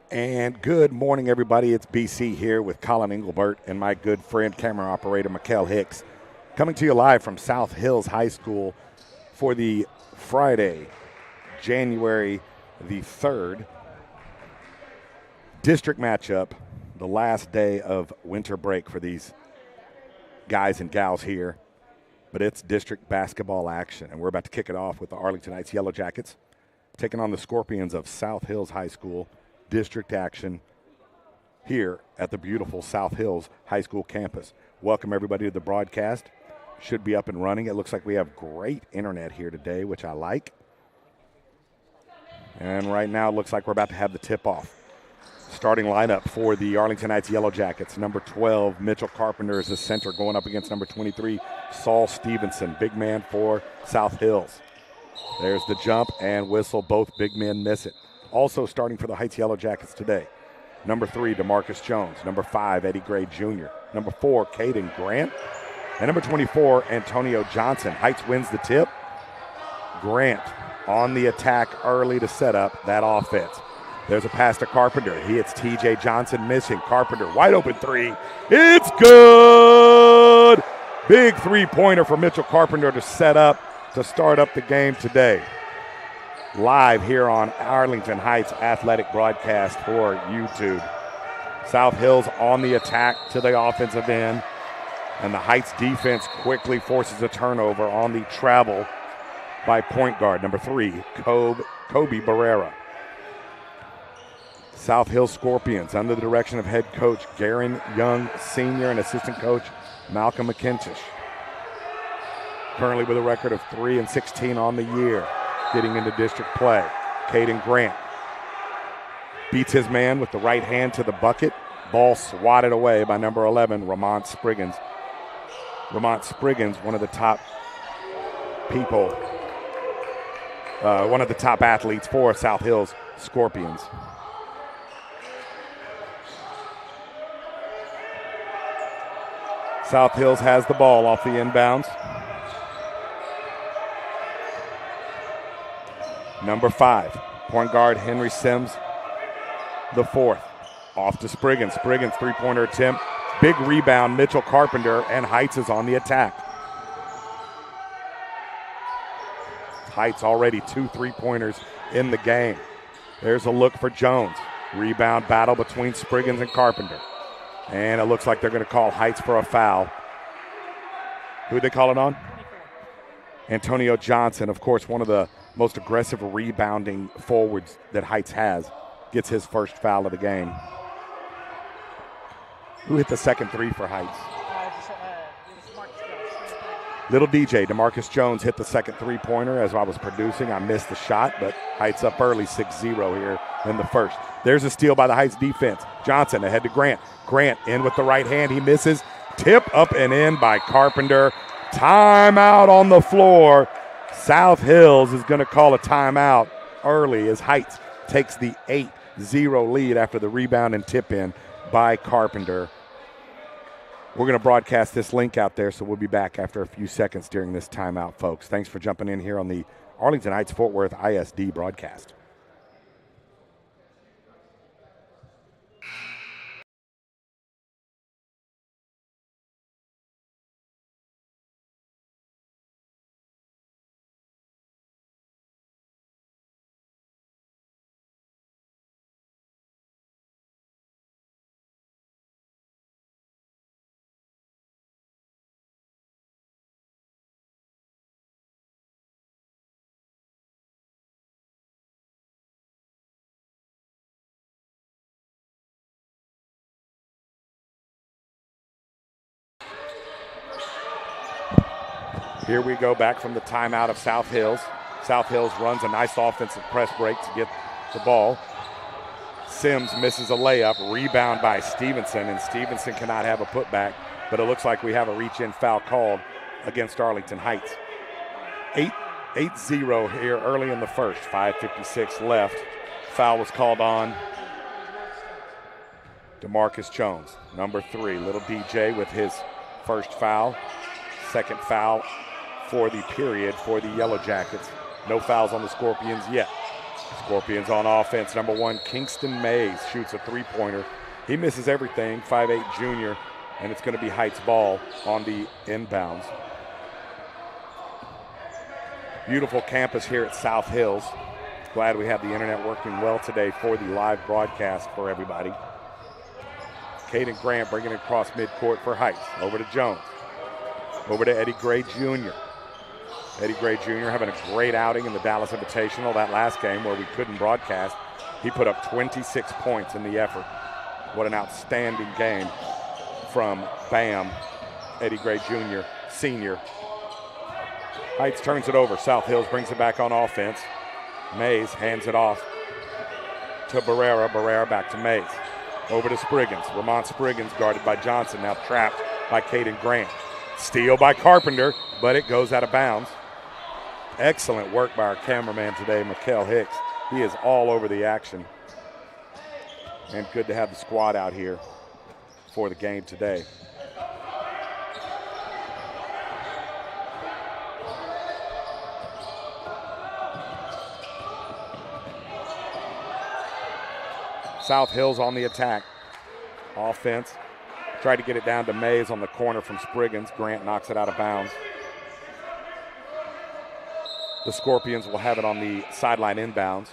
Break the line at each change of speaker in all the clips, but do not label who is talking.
And good morning, everybody. It's BC here with Colin Engelbert and my good friend, camera operator, Mikkel Hicks, coming to you live from South Hills High School for the Friday, January the 3rd district matchup, the last day of winter break for these guys and gals here. But it's district basketball action, and we're about to kick it off with the Arlington Heights Yellow Jackets taking on the Scorpions of South Hills High School. District action here at the beautiful South Hills High School campus. Welcome everybody to the broadcast. Should be up and running. It looks like we have great internet here today, which I like. And right now it looks like we're about to have the tip-off. Starting lineup for the Arlington Heights Yellow Jackets. Number 12, Mitchell Carpenter is the center, going up against number 23, Saul Stevenson, big man for South Hills. There's the jump and whistle. Both big men miss it. Also starting for the Heights Yellow Jackets today, number 3, DeMarcus Jones. Number 5, Eddie Gray Jr. Number 4, Caden Grant. And number 24, Antonio Johnson. Heights wins the tip. Grant on the attack early to set up that offense. There's a pass to Carpenter. He hits TJ Johnson missing. Carpenter, wide open three. It's good! Big three-pointer for Mitchell Carpenter to set up, to start up the game today. Live here on Arlington Heights Athletic Broadcast for YouTube. South Hills on the attack to the offensive end, and the Heights defense quickly forces a turnover on the travel by point guard, number 3, Kobe Barrera. South Hills Scorpions under the direction of head coach Garen Young Sr. and assistant coach Malcolm McIntosh. Currently with a record of 3-16 on the year. Getting into district play. Caden Grant beats his man with the right hand to the bucket. Ball swatted away by number 11, Ramont Spriggins. Ramont Spriggins, one of the top people, one of the top athletes for South Hills Scorpions. South Hills has the ball off the inbounds. Number 5, point guard Henry Sims, the 4th. Off to Spriggins. Spriggins, three-pointer attempt. Big rebound, Mitchell Carpenter, and Heights is on the attack. Heights already 2 3-pointers in the game. There's a look for Jones. Rebound battle between Spriggins and Carpenter. And it looks like they're going to call Heights for a foul. Who'd they call it on? Antonio Johnson, of course, one of the most aggressive rebounding forwards that Heights has, gets his first foul of the game. Who hit the second three for Heights? Little DJ, DeMarcus Jones, hit the second three-pointer. As I was producing, I missed the shot, but Heights up early, 6-0 here in the first. There's a steal by the Heights defense. Johnson ahead to Grant. Grant in with the right hand. He misses. Tip up and in by Carpenter. Timeout on the floor. South Hills is going to call a timeout early as Heights takes the 8-0 lead after the rebound and tip in by Carpenter. We're going to broadcast this link out there, so we'll be back after a few seconds during this timeout, folks. Thanks for jumping in here on the Arlington Heights Fort Worth ISD broadcast. Here we go back from the timeout of South Hills. South Hills runs a nice offensive press break to get the ball. Sims misses a layup, rebound by Stevenson, and Stevenson cannot have a putback, but it looks like we have a reach-in foul called against Arlington Heights. 8-0 here early in the first, 5:56 left. Foul was called on DeMarcus Jones, number 3. Little DJ with his first foul. Second foul for the period for the Yellow Jackets No fouls on the Scorpions yet. Scorpions on offense. Number 1, Kingston Mays shoots a three-pointer. He misses everything, 5'8" junior, and it's going to be Heights ball on the inbounds. Beautiful campus here at South Hills. Glad we have the internet working well today for the live broadcast for everybody. Caden Grant bringing it across midcourt for Heights. Over to Jones. Over to Eddie Gray Jr. Eddie Gray Jr. having a great outing in the Dallas Invitational that last game where we couldn't broadcast. He put up 26 points in the effort. What an outstanding game from Bam, Eddie Gray Jr., senior. Heights turns it over. South Hills brings it back on offense. Mays hands it off to Barrera. Barrera back to Mays. Over to Spriggins. Ramon Spriggins guarded by Johnson, now trapped by Caden Grant. Steal by Carpenter, but it goes out of bounds. Excellent work by our cameraman today, Mikkel Hicks. He is all over the action. And good to have the squad out here for the game today. South Hills on the attack. Offense. Tried to get it down to Mays on the corner from Spriggins. Grant knocks it out of bounds. The Scorpions will have it on the sideline inbounds.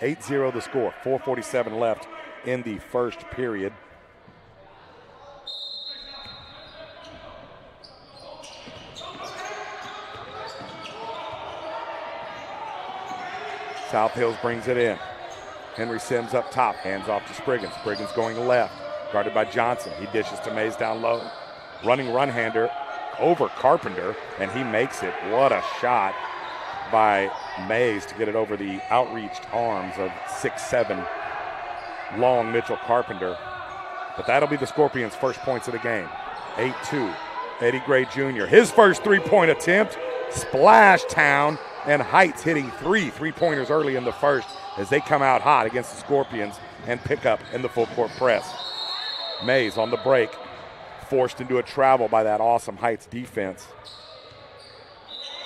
8-0 the score. 4:47 left in the first period. South Hills brings it in. Henry Sims up top, hands off to Spriggins. Spriggins going left, guarded by Johnson. He dishes to Mays down low. Running run-hander over Carpenter, and he makes it. What a shot by Mays to get it over the outreached arms of 6'7" long Mitchell Carpenter. But that'll be the Scorpions' first points of the game. 8-2. Eddie Gray Jr., his first three-point attempt. Splash Town, and Heights hitting three-pointers early in the first as they come out hot against the Scorpions and pick up in the full court press. Mays on the break, forced into a travel by that awesome Heights defense.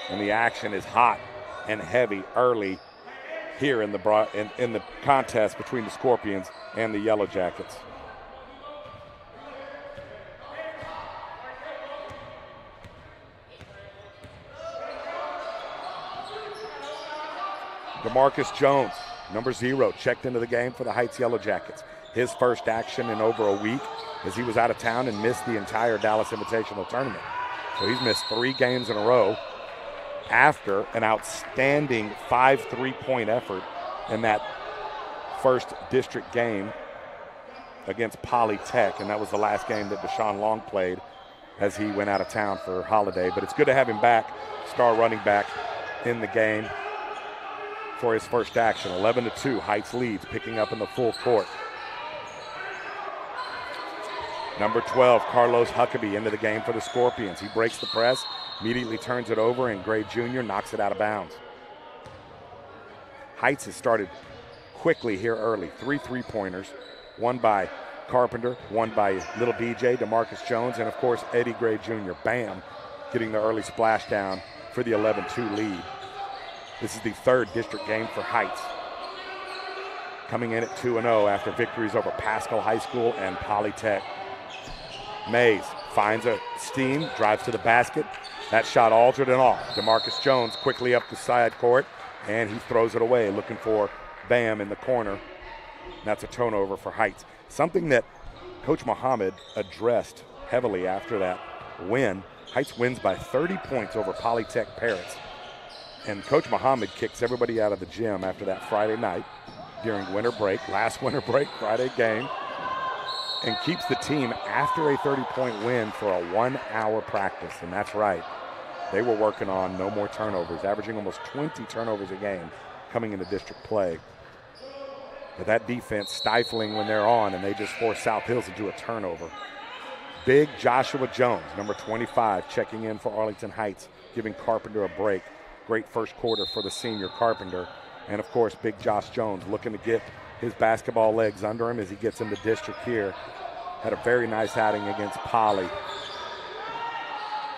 And the action is hot and heavy early here in the contest between the Scorpions and the Yellow Jackets. DeMarcus Jones, number 0, checked into the game for the Heights Yellow Jackets. His first action in over a week as he was out of town and missed the entire Dallas Invitational Tournament. So he's missed 3 games in a row after an outstanding 5 3-point effort in that first district game against Poly Tech, and that was the last game that Deshaun Long played as he went out of town for holiday. But it's good to have him back, star running back, in the game for his first action. 11-2, Heights leads, picking up in the full court. Number 12, Carlos Huckabee into the game for the Scorpions. He breaks the press, immediately turns it over, and Gray Jr. knocks it out of bounds. Heights has started quickly here early. 3 3-pointers, one by Carpenter, one by Little DJ, DeMarcus Jones, and of course Eddie Gray Jr. Bam, getting the early splashdown for the 11-2 lead. This is the 3rd district game for Heights. Coming in at 2-0 after victories over Pascal High School and Poly Tech. Mays finds a steam, drives to the basket. That shot altered and off. DeMarcus Jones quickly up the side court, and he throws it away, looking for Bam in the corner. That's a turnover for Heights. Something that Coach Muhammad addressed heavily after that win. Heights wins by 30 points over Poly Tech Parrots. And Coach Muhammad kicks everybody out of the gym after that Friday night during winter break, last winter break, Friday game, and keeps the team after a 30-point win for a 1-hour practice. And that's right. They were working on no more turnovers, averaging almost 20 turnovers a game coming into district play. But that defense stifling when they're on, and they just force South Hills into a turnover. Big Joshua Jones, number 25, checking in for Arlington Heights, giving Carpenter a break. Great first quarter for the senior Carpenter. And, of course, Big Josh Jones looking to get his basketball legs under him as he gets into district here. Had a very nice outing against Poly.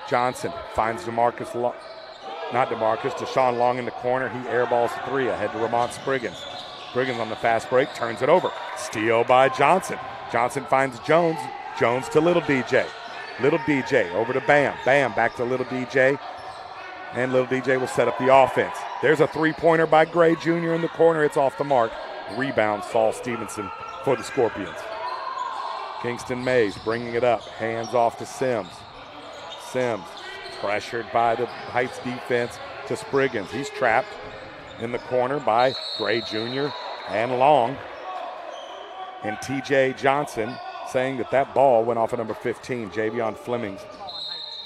Johnson finds DeMarcus not DeMarcus, Deshaun Long in the corner. He airballs the three ahead to Ramont Spriggins. Spriggins on the fast break, turns it over. Steal by Johnson. Johnson finds Jones. Jones to Little DJ. Little DJ over to Bam. Bam back to Little DJ. And Little DJ will set up the offense. There's a three-pointer by Gray Jr. in the corner. It's off the mark. Rebound, Saul Stevenson for the Scorpions. Kingston Mays bringing it up. Hands off to Sims. Sims pressured by the Heights defense to Spriggins. He's trapped in the corner by Gray Jr. and Long. And TJ Johnson saying that ball went off of number 15, Javion Fleming's.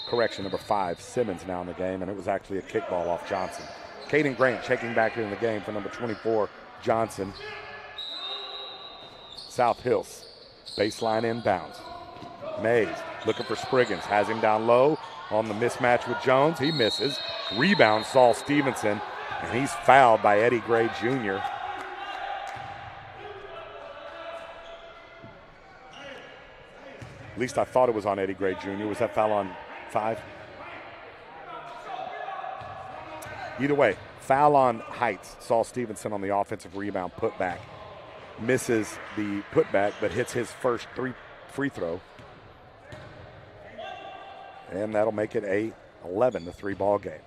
Correction, number 5, Simmons now in the game, and it was actually a kickball off Johnson. Caden Grant checking back in the game for number 24, Johnson. South Hills, baseline inbounds. Mays looking for Spriggins, has him down low on the mismatch with Jones. He misses. Rebound, Saul Stevenson, and he's fouled by Eddie Gray Jr. At least I thought it was on Eddie Gray Jr. Was that foul on 5? Either way, foul on Heights. Saul Stevenson on the offensive rebound putback. Misses the putback, but hits his first free throw. And that'll make it a 11-3 ball game.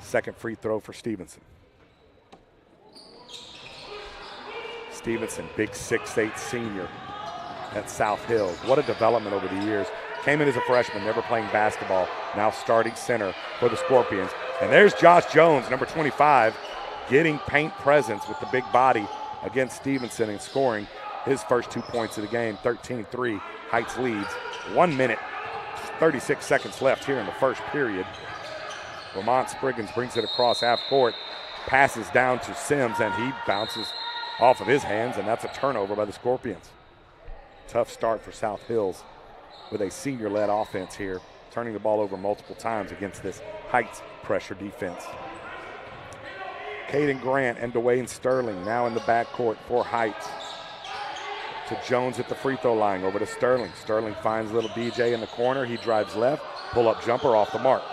Second free throw for Stevenson. Stevenson, big 6'8" senior at South Hills. What a development over the years. Came in as a freshman, never playing basketball, now starting center for the Scorpions. And there's Josh Jones, number 25, getting paint presence with the big body against Stevenson and scoring his first 2 points of the game, 13-3. Heights leads. 1 minute, 36 seconds left here in the first period. Ramont Spriggins brings it across half court, passes down to Sims, and he bounces off of his hands, and that's a turnover by the Scorpions. Tough start for South Hills with a senior-led offense here, turning the ball over multiple times against this Heights pressure defense. Caden Grant and Dwayne Sterling now in the backcourt for Heights. To Jones at the free throw line, over to Sterling. Sterling finds Little DJ in the corner. He drives left, pull-up jumper off the mark.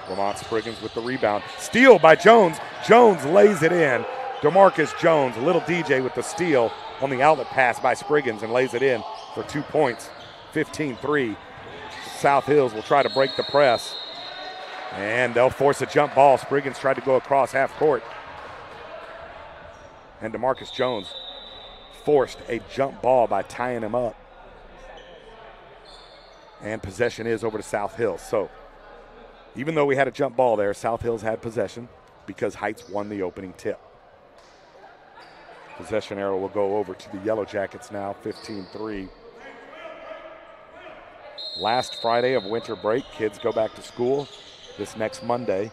Ramont Spriggins with the rebound. Steal by Jones. Jones lays it in. DeMarcus Jones, Little DJ with the steal on the outlet pass by Spriggins and lays it in for 2 points, 15-3. South Hills will try to break the press, and they'll force a jump ball. Spriggins tried to go across half court, and DeMarcus Jones forced a jump ball by tying him up. And possession is over to South Hills. So even though we had a jump ball there, South Hills had possession because Heights won the opening tip. Possession arrow will go over to the Yellow Jackets now, 15-3. Last Friday of winter break, kids go back to school this next Monday.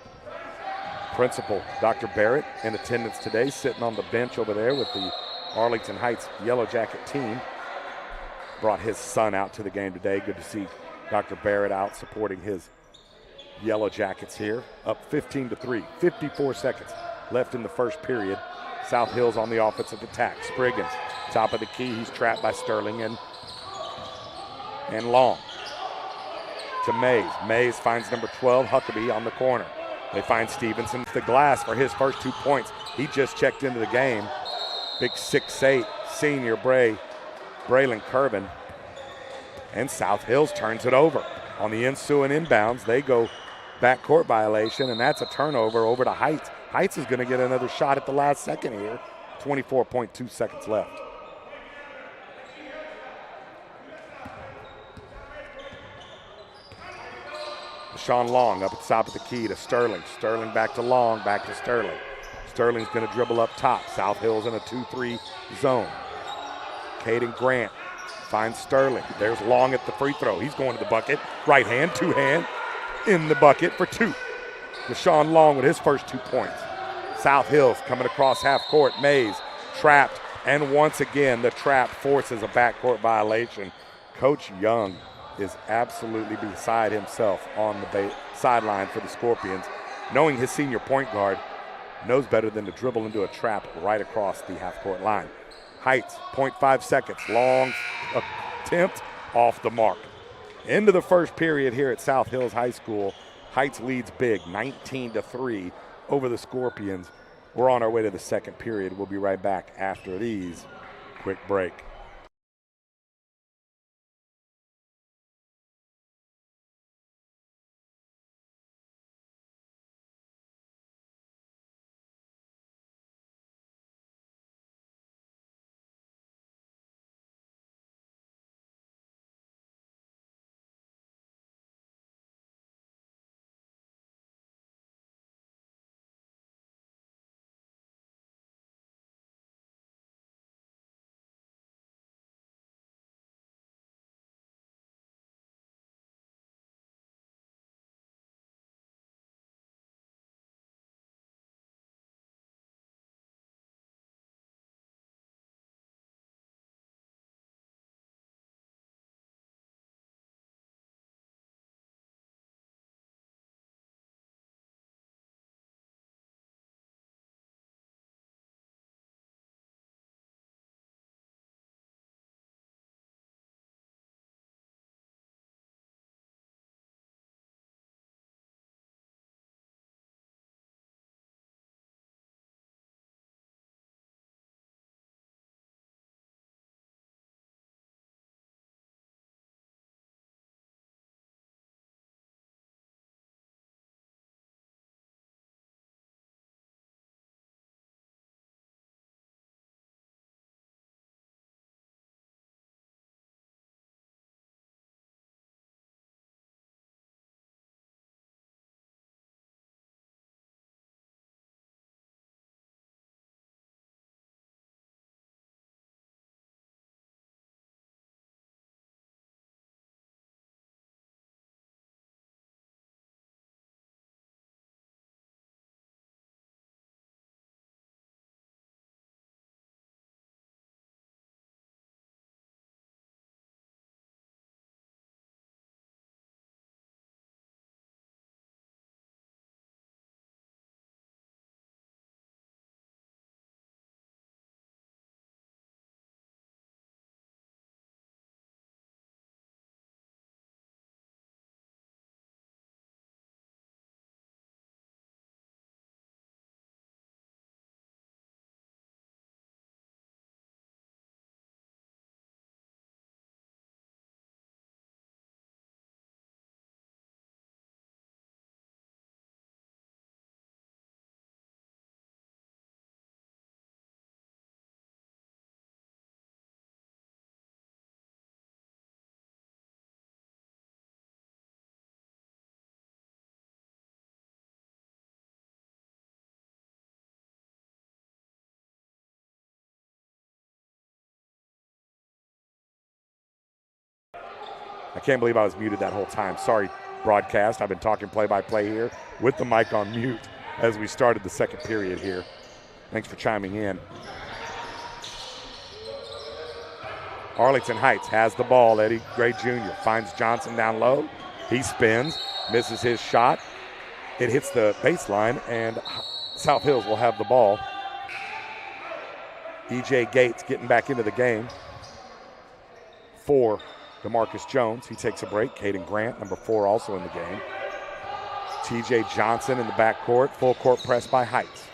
Principal Dr. Barrett in attendance today, sitting on the bench over there with the Arlington Heights Yellow Jacket team. Brought his son out to the game today. Good to see Dr. Barrett out supporting his Yellow Jackets here. Up 15-3, 54 seconds left in the first period. South Hills on the offensive attack. Spriggins, top of the key. He's trapped by Sterling and Long. To Mays. Mays finds number 12, Huckabee, on the corner. They find Stevenson to the glass for his first 2 points. He just checked into the game. Big 6'8", senior Braylon Curvin. And South Hills turns it over. On the ensuing inbounds, they go backcourt violation, and that's a turnover over to Heights. Heights is going to get another shot at the last second here. 24.2 seconds left. Deshaun Long up at the top of the key to Sterling. Sterling back to Long, back to Sterling. Sterling's going to dribble up top. South Hills in a 2-3 zone. Caden Grant finds Sterling. There's Long at the free throw. He's going to the bucket. Right hand, two hand, in the bucket for 2. Deshaun Long with his first 2 points. South Hills coming across half court. Mays trapped, and once again the trap forces a backcourt violation. Coach Young is absolutely beside himself on the sideline for the Scorpions, knowing his senior point guard knows better than to dribble into a trap right across the half-court line. Heights, 0.5 seconds. Long attempt off the mark. Into the first period here at South Hills High School. Heights leads big, 19-3 over the Scorpions. We're on our way to the second period. We'll be right back after these quick break. I can't believe I was muted that whole time. Sorry, broadcast. I've been talking play-by-play here with the mic on mute as we started the second period here. Thanks for chiming in. Arlington Heights has the ball. Eddie Gray Jr. finds Johnson down low. He spins, misses his shot. It hits the baseline, and South Hills will have the ball. E.J. Gates getting back into the game for DeMarcus Jones. He takes a break. Caden Grant, number 4, also in the game. T.J. Johnson in the backcourt. Full court press by Heights.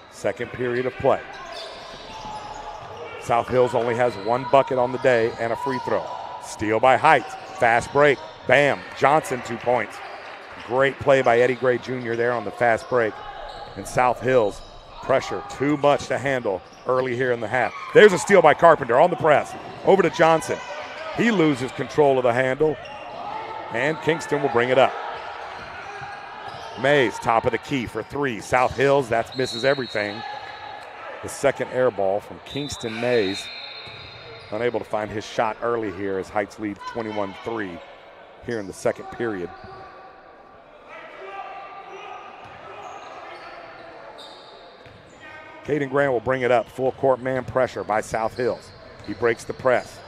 Second period of play. South Hills only has 1 bucket on the day and a free throw. Steal by Heights. Fast break. Bam. Johnson 2 points. Great play by Eddie Gray Jr. there on the fast break. And South Hills pressure too much to handle early here in the half. There's a steal by Carpenter on the press. Over to Johnson. He loses control of the handle, and Kingston will bring it up. Mays, top of the key for 3. South Hills, that misses everything. The second air ball from Kingston Mays. Unable to find his shot early here as Heights lead 21-3 here in the second period. Caden Grant will bring it up. Full court man pressure by South Hills. He breaks the press.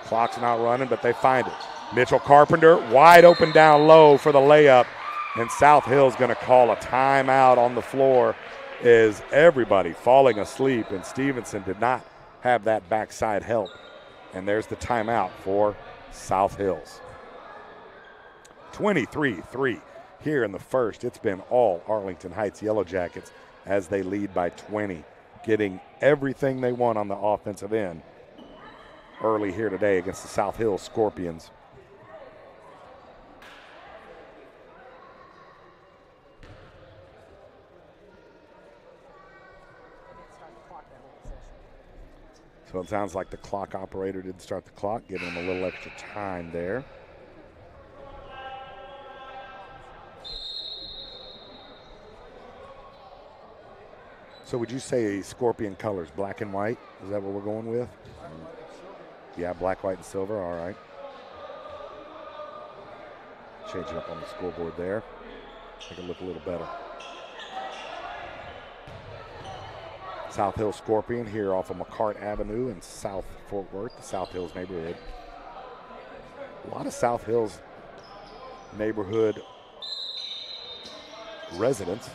Clock's not running, but they find it. Mitchell Carpenter wide open down low for the layup, and South Hill's going to call a timeout on the floor. Is everybody falling asleep, and Stevenson did not have that backside help. And there's the timeout for South Hills. 23-3 here in the first. It's been all Arlington Heights Yellow Jackets as they lead by 20, getting everything they want on the offensive end early here today against the South Hills Scorpions. So it sounds like the clock operator didn't start the clock, giving them a little extra time there. So would you say Scorpion colors, black and white? Is that what we're going with? Yeah, black, white, and silver. All right. Change it up on the scoreboard there. Make it look a little better. South Hills Scorpion here off of McCart Avenue in South Fort Worth, the South Hills neighborhood. A lot of South Hills neighborhood residents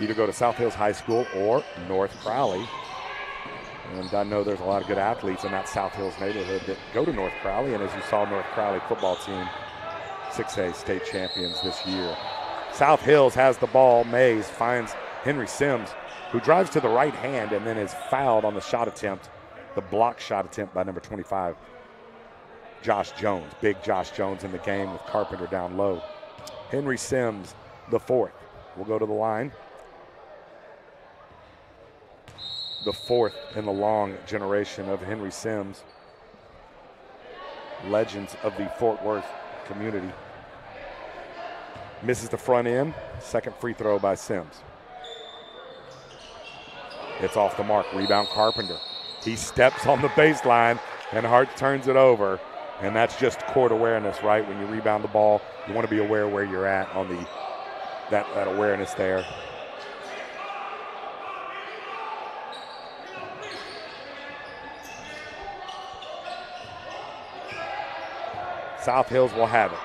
either go to South Hills High School or North Crowley. And I know there's a lot of good athletes in that South Hills neighborhood that go to North Crowley. And as you saw, North Crowley football team, 6A state champions this year. South Hills has the ball. Mays finds Henry Sims, who drives to the right hand and then is fouled on the shot attempt, the block shot attempt by number 25, Josh Jones. Big Josh Jones in the game with Carpenter down low. Henry Sims, the fourth, will go to the line. The fourth in the long generation of Henry Sims, legends of the Fort Worth community. Misses the front end, second free throw by Sims. It's off the mark, rebound Carpenter. He steps on the baseline and Hart turns it over, and that's just court awareness, right? When you rebound the ball, you want to be aware where you're at on that awareness there. South Hills will have it.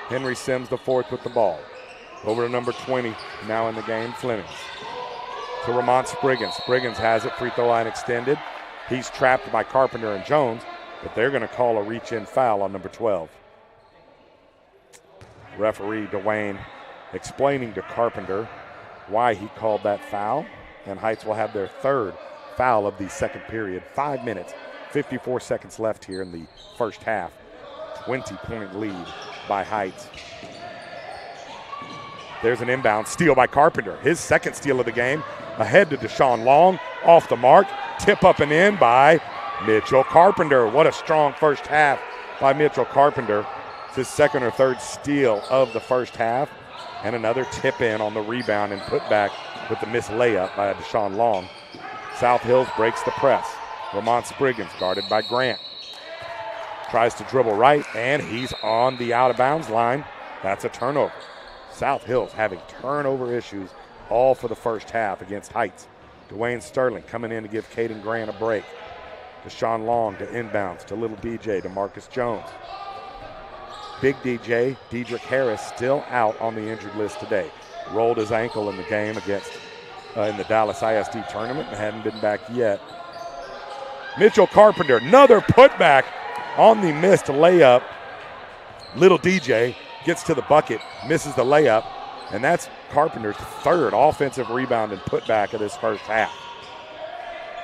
Henry Sims, the fourth, with the ball. Over to number 20, now in the game, Flemings. To Ramon Spriggins. Spriggins has it, free throw line extended. He's trapped by Carpenter and Jones, but they're going to call a reach-in foul on number 12. Referee Dwayne explaining to Carpenter why he called that foul, and Heights will have their third foul of the second period. 5 minutes, 54 seconds left here in the first half. 20-point lead by Heights. There's an inbound steal by Carpenter. His second steal of the game. Ahead to Deshaun Long. Off the mark. Tip up and in by Mitchell Carpenter. What a strong first half by Mitchell Carpenter. It's his second or third steal of the first half. And another tip in on the rebound and put back with the missed layup by Deshaun Long. South Hills breaks the press. Ramon Spriggins guarded by Grant. Tries to dribble right, and he's on the out-of-bounds line. That's a turnover. South Hills having turnover issues all for the first half against Heights. Dwayne Sterling coming in to give Caden Grant a break. Deshaun Long to inbounds to little DJ, to Marcus Jones. Big DJ, Dedrick Harris, still out on the injured list today. Rolled his ankle in the game against in the Dallas ISD tournament and hadn't been back yet. Mitchell Carpenter, another putback on the missed layup. Little DJ gets to the bucket, misses the layup, and that's Carpenter's third offensive rebound and putback of this first half.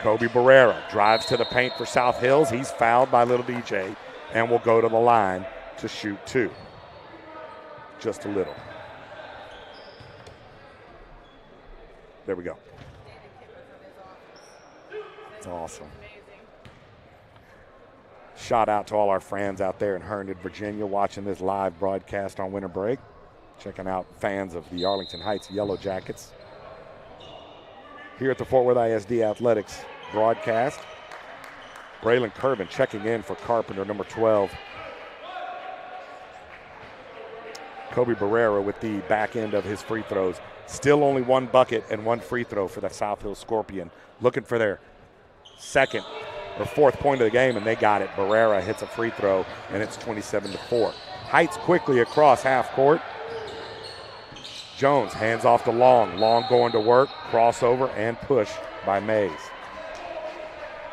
Kobe Barrera drives to the paint for South Hills. He's fouled by Little DJ and will go to the line to shoot two. Just a little. There we go. That's awesome. Shout out to all our friends out there in Herndon, Virginia, watching this live broadcast on winter break. Checking out fans of the Arlington Heights Yellow Jackets. Here at the Fort Worth ISD Athletics broadcast. Braylon Kervin checking in for Carpenter, number 12. Kobe Barrera with the back end of his free throws. Still only one bucket and one free throw for the South Hills Scorpion. Looking for their second or fourth point of the game, and they got it. Barrera hits a free throw, and it's 27-4. Heights quickly across half court. Jones hands off to Long. Long going to work, crossover, and push by Mays.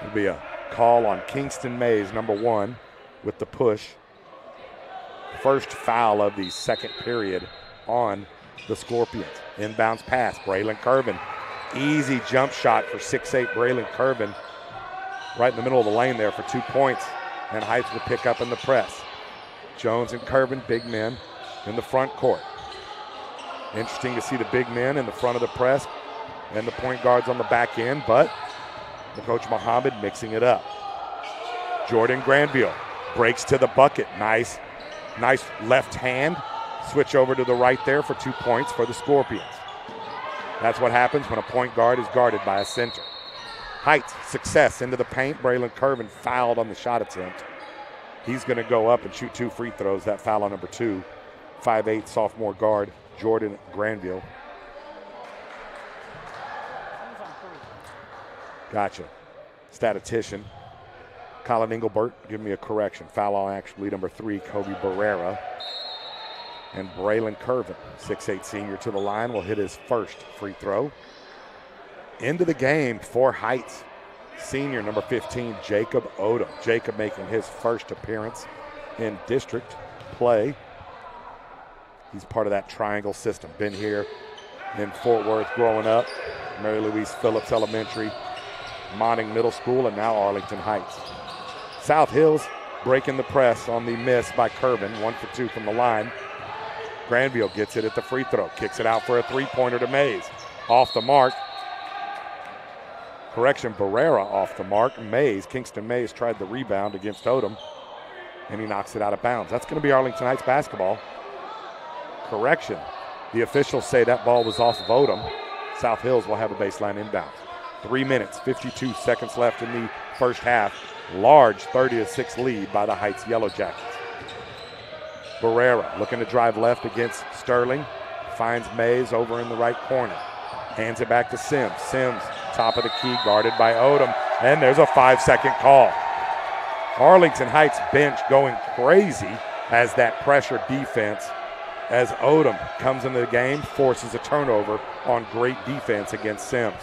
It'll be a call on Kingston Mays, number 1, with the push. First foul of the second period on the Scorpions. Inbounds pass, Braylon Curvin. Easy jump shot for 6'8" Braylon Curvin. Right in the middle of the lane there for 2 points. And Heights will pick up in the press. Jones and Curvin, big men in the front court. Interesting to see the big men in the front of the press and the point guards on the back end, but Coach Muhammad mixing it up. Jordan Granville breaks to the bucket. Nice left hand. Switch over to the right there for 2 points for the Scorpions. That's what happens when a point guard is guarded by a center. Heights, success into the paint. Braylon Curvin fouled on the shot attempt. He's going to go up and shoot 2 free throws. That foul on number 2, 5'8" sophomore guard Jordan Granville. Gotcha. Statistician Colin Engelbert, give me a correction. Foul on actually number 3, Kobe Barrera. And Braylon Curvin, 6'8" senior, to the line, will hit his first free throw. Into the game for Heights, senior number 15, Jacob Odom. Jacob making his first appearance in district play. He's part of that triangle system. Been here in Fort Worth growing up. Mary Louise Phillips Elementary, Monning Middle School, and now Arlington Heights. South Hills breaking the press on the miss by Curvin. 1 for 2 from the line. Granville gets it at the free throw. Kicks it out for a three-pointer to Mays. Off the mark. Correction, Barrera off the mark. Mays, Kingston Mays, tried the rebound against Odom, and he knocks it out of bounds. That's going to be Arlington Heights basketball. Correction, the officials say that ball was off of Odom. South Hills will have a baseline inbound. 3 minutes, 52 seconds left in the first half. Large 30-6 lead by the Heights Yellow Jackets. Barrera looking to drive left against Sterling. Finds Mays over in the right corner. Hands it back to Sims. Sims, top of the key, guarded by Odom. And there's a 5-second call. Arlington Heights bench going crazy as that pressure defense, as Odom comes into the game, forces a turnover on great defense against Sims.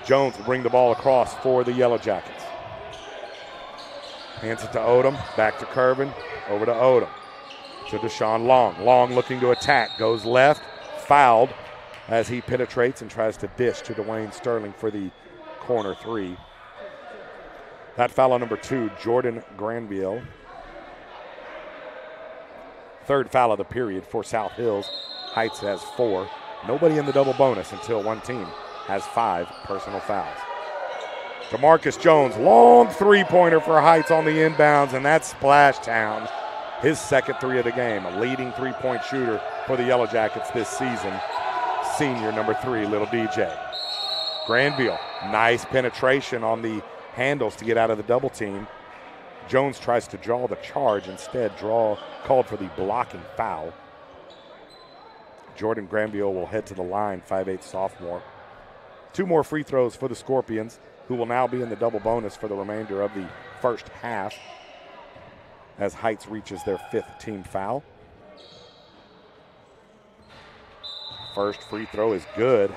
Jones will bring the ball across for the Yellow Jackets. Hands it to Odom, back to Curvin, over to Odom. To Deshaun Long. Long looking to attack, goes left, fouled as he penetrates and tries to dish to Dwayne Sterling for the corner 3. That foul on number 2, Jordan Granville. Third foul of the period for South Hills. Heights has 4. Nobody in the double bonus until one team has 5 personal fouls. DeMarcus Jones, long three-pointer for Heights on the inbounds, and that's Splash Town. His second 3 of the game, a leading three-point shooter for the Yellow Jackets this season. Senior number 3, Little DJ. Granville, nice penetration on the handles to get out of the double team. Jones tries to draw the charge, instead called for the blocking foul. Jordan Granville will head to the line, 5'8" sophomore. 2 more free throws for the Scorpions, who will now be in the double bonus for the remainder of the first half as Heights reaches their 5th team foul. First free throw is good.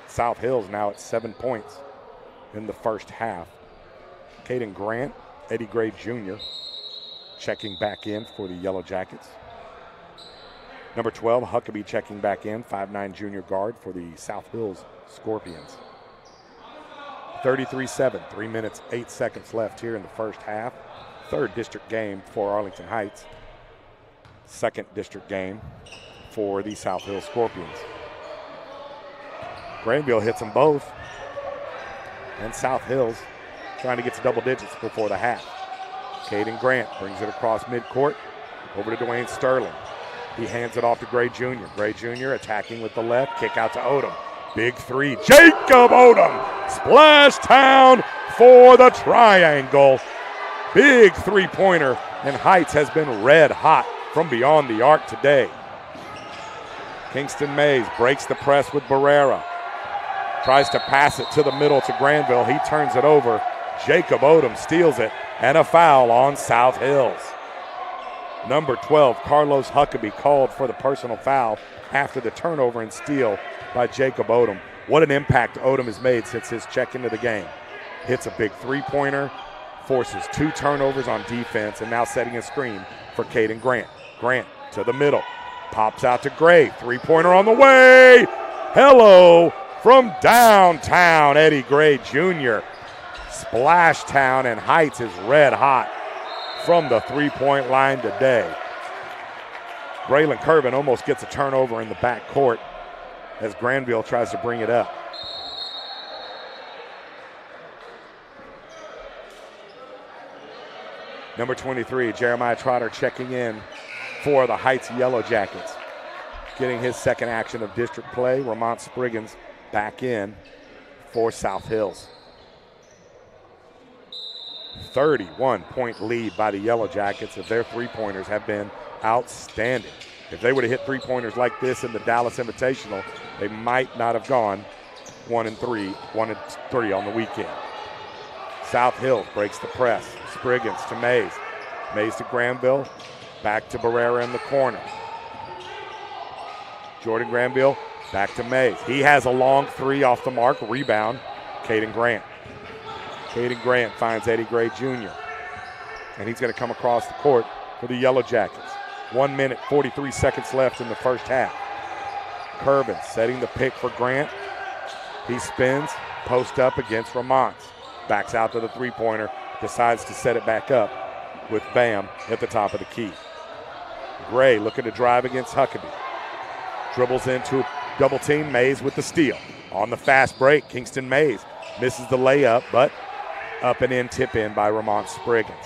South Hills now at 7 points in the first half. Caden Grant, Eddie Gray Jr. checking back in for the Yellow Jackets. Number 12, Huckabee checking back in, 5'9" junior guard for the South Hills Scorpions. 33-7, 3 minutes, 8 seconds left here in the first half. Third district game for Arlington Heights. Second district game for the South Hills Scorpions. Granville hits them both. And South Hills trying to get to double digits before the half. Caden Grant brings it across midcourt over to Dwayne Sterling. He hands it off to Gray Jr. Gray Jr. attacking with the left, kick out to Odom. Big 3, Jacob Odom. Splash Town for the triangle. Big three-pointer, and Heights has been red hot from beyond the arc today. Kingston Mays breaks the press with Barrera. Tries to pass it to the middle to Granville. He turns it over. Jacob Odom steals it, and a foul on South Hills. Number 12, Carlos Huckabee, called for the personal foul after the turnover and steal by Jacob Odom. What an impact Odom has made since his check into the game. Hits a big three-pointer, forces 2 turnovers on defense and now setting a screen for Caden Grant. Grant to the middle, pops out to Gray. 3-pointer on the way. Hello from downtown, Eddie Gray Jr. Splash Town, and Heights is red hot from the 3-point line today. Braylon Curvin almost gets a turnover in the back court as Granville tries to bring it up. Number 23, Jeremiah Trotter, checking in for the Heights Yellow Jackets. Getting his second action of district play. Ramont Spriggans back in for South Hills. 31-point lead by the Yellow Jackets, as their three-pointers have been outstanding. If they would have hit three-pointers like this in the Dallas Invitational, they might not have gone 1-3 on the weekend. South Hills breaks the press. Spriggans to Mays. Mays to Granville. Back to Barrera in the corner. Jordan Granville back to Mays. He has a long three off the mark. Rebound, Caden Grant. Caden Grant finds Eddie Gray Jr. And he's going to come across the court for the Yellow Jackets. 1 minute, 43 seconds left in the first half. Curvin setting the pick for Grant. He spins, post up against Ramont. Backs out to the three-pointer, decides to set it back up with Bam at the top of the key. Gray looking to drive against Huckabee. Dribbles into double team. Mays with the steal. On the fast break, Kingston Mays misses the layup, but up and in, tip in by Ramont Spriggans.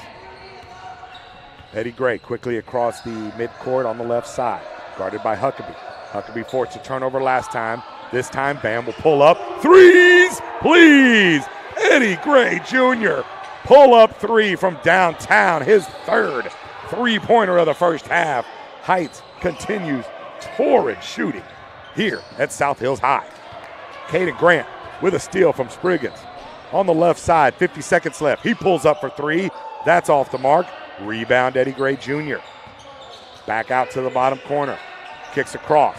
Eddie Gray quickly across the midcourt on the left side, guarded by Huckabee. Huckabee forced a turnover last time. This time, Bam will pull up. Threes, please! Eddie Gray Jr. pull-up three from downtown, his third three-pointer of the first half. Heights continues torrid shooting here at South Hills High. Caden Grant with a steal from Spriggans. On the left side, 50 seconds left. He pulls up for three. That's off the mark. Rebound, Eddie Gray Jr. Back out to the bottom corner. Kicks across.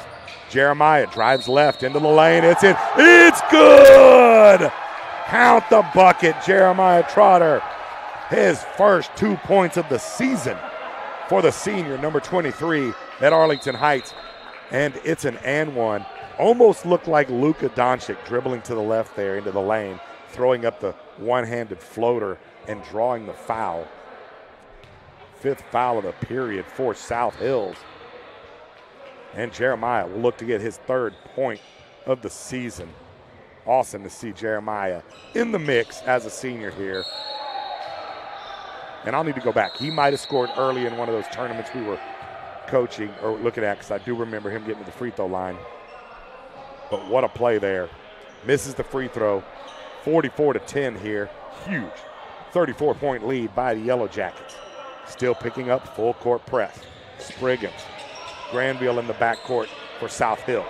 Jeremiah drives left into the lane. It's in. It's good! Count the bucket, Jeremiah Trotter. His first 2 points of the season for the senior, number 23 at Arlington Heights. And it's an and one. Almost looked like Luka Doncic dribbling to the left there into the lane, throwing up the one-handed floater and drawing the foul. 5th foul of the period for South Hills. And Jeremiah will look to get his 3rd point of the season. Awesome to see Jeremiah in the mix as a senior here. And I'll need to go back. He might have scored early in one of those tournaments we were coaching or looking at, because I do remember him getting to the free throw line. But what a play there. Misses the free throw. 44-10 here. Huge 34-point lead by the Yellow Jackets. Still picking up full court press. Spriggans. Granville in the backcourt for South Hills.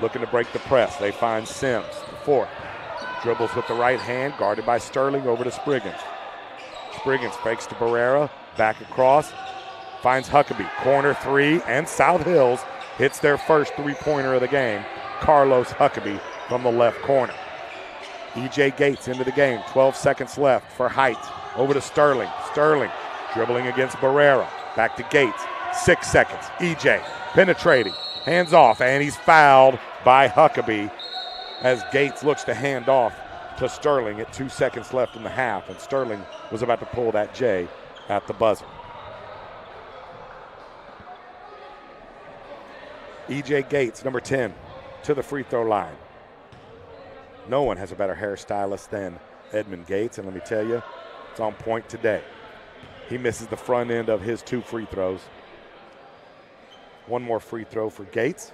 Looking to break the press. They find Sims, the fourth. Dribbles with the right hand, guarded by Sterling, over to Spriggans. Spriggans fakes to Barrera, back across. Finds Huckabee, corner three, and South Hills hits their first three-pointer of the game. Carlos Huckabee from the left corner. E.J. Gates into the game, 12 seconds left for Heights. Over to Sterling. Sterling dribbling against Barrera. Back to Gates, 6 seconds. E.J. penetrating, hands off, and he's fouled by Huckabee as Gates looks to hand off to Sterling at 2 seconds left in the half, and Sterling was about to pull that J at the buzzer. E.J. Gates, number 10, to the free throw line. No one has a better hairstylist than Edmund Gates, and let me tell you, it's on point today. He misses the front end of his 2 free throws. One more free throw for Gates.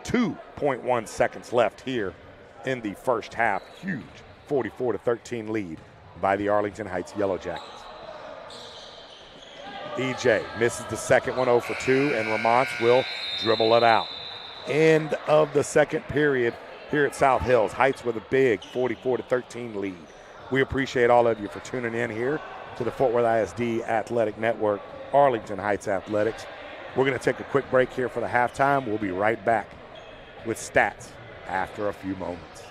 2.1 seconds left here in the first half. Huge 44-13 lead by the Arlington Heights Yellow Jackets. E.J. misses the second one, 0 for 2, and Lamont will dribble it out. End of the second period here at South Hills. Heights with a big 44-13 lead. We appreciate all of you for tuning in here to the Fort Worth ISD Athletic Network, Arlington Heights Athletics. We're going to take a quick break here for the halftime. We'll be right back with stats after a few moments.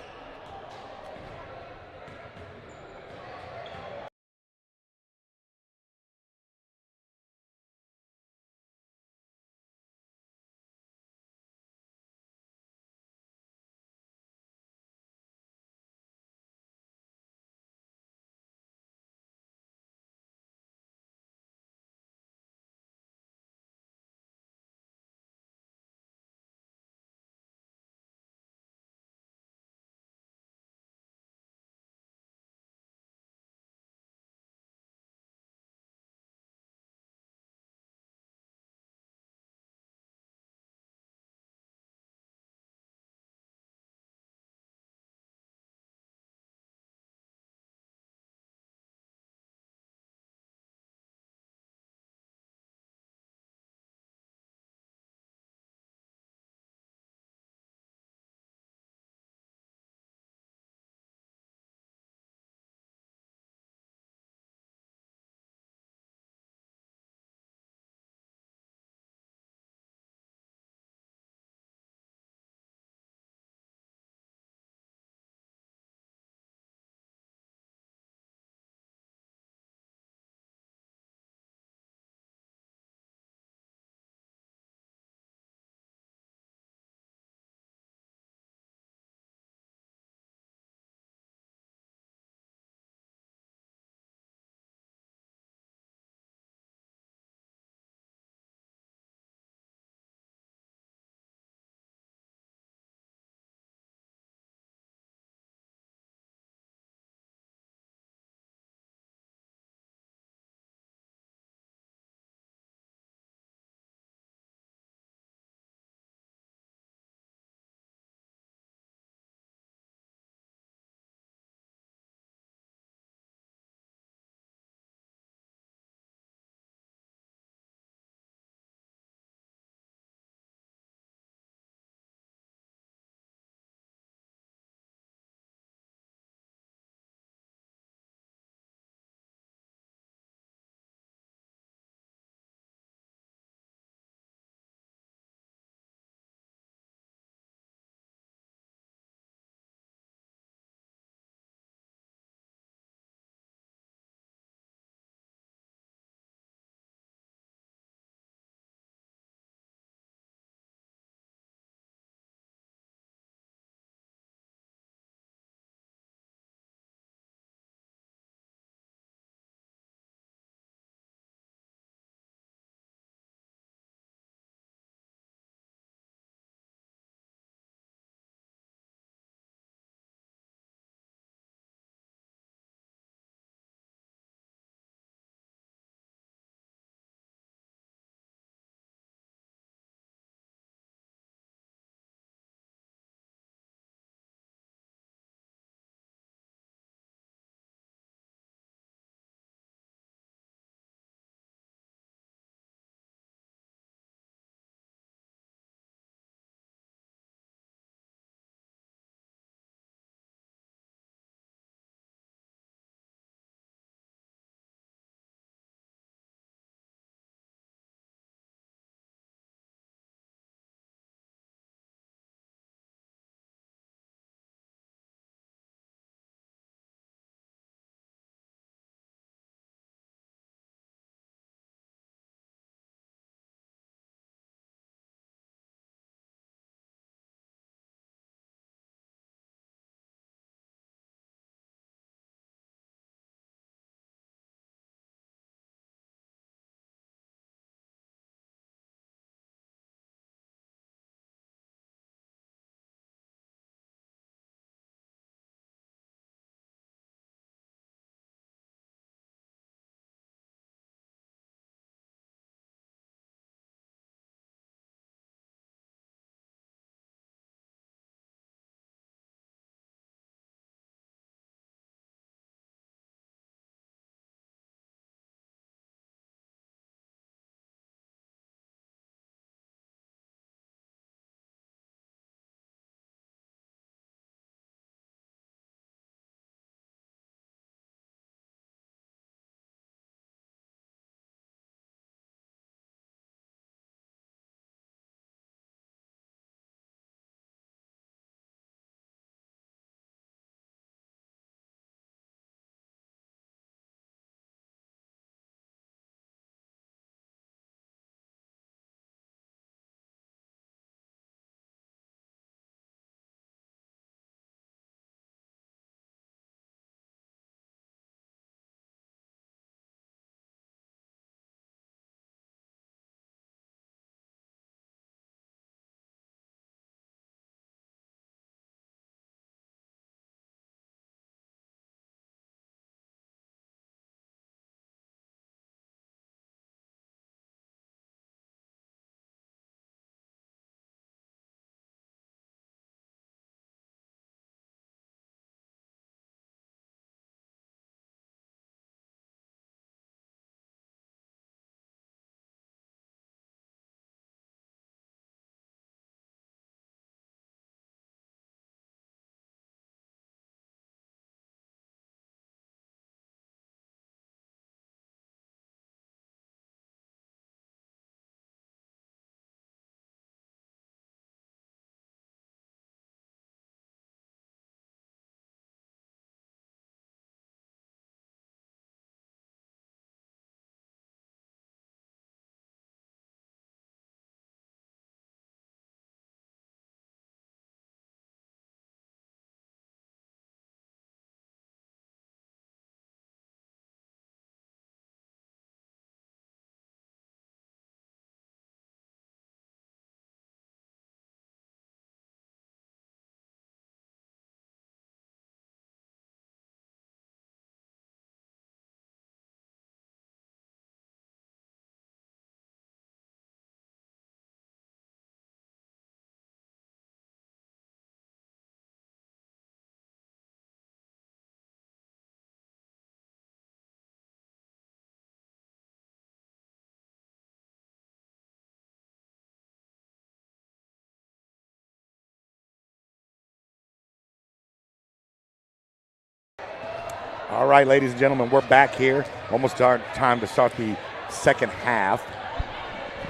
All right, ladies and gentlemen, we're back here. Almost our time to start the second half.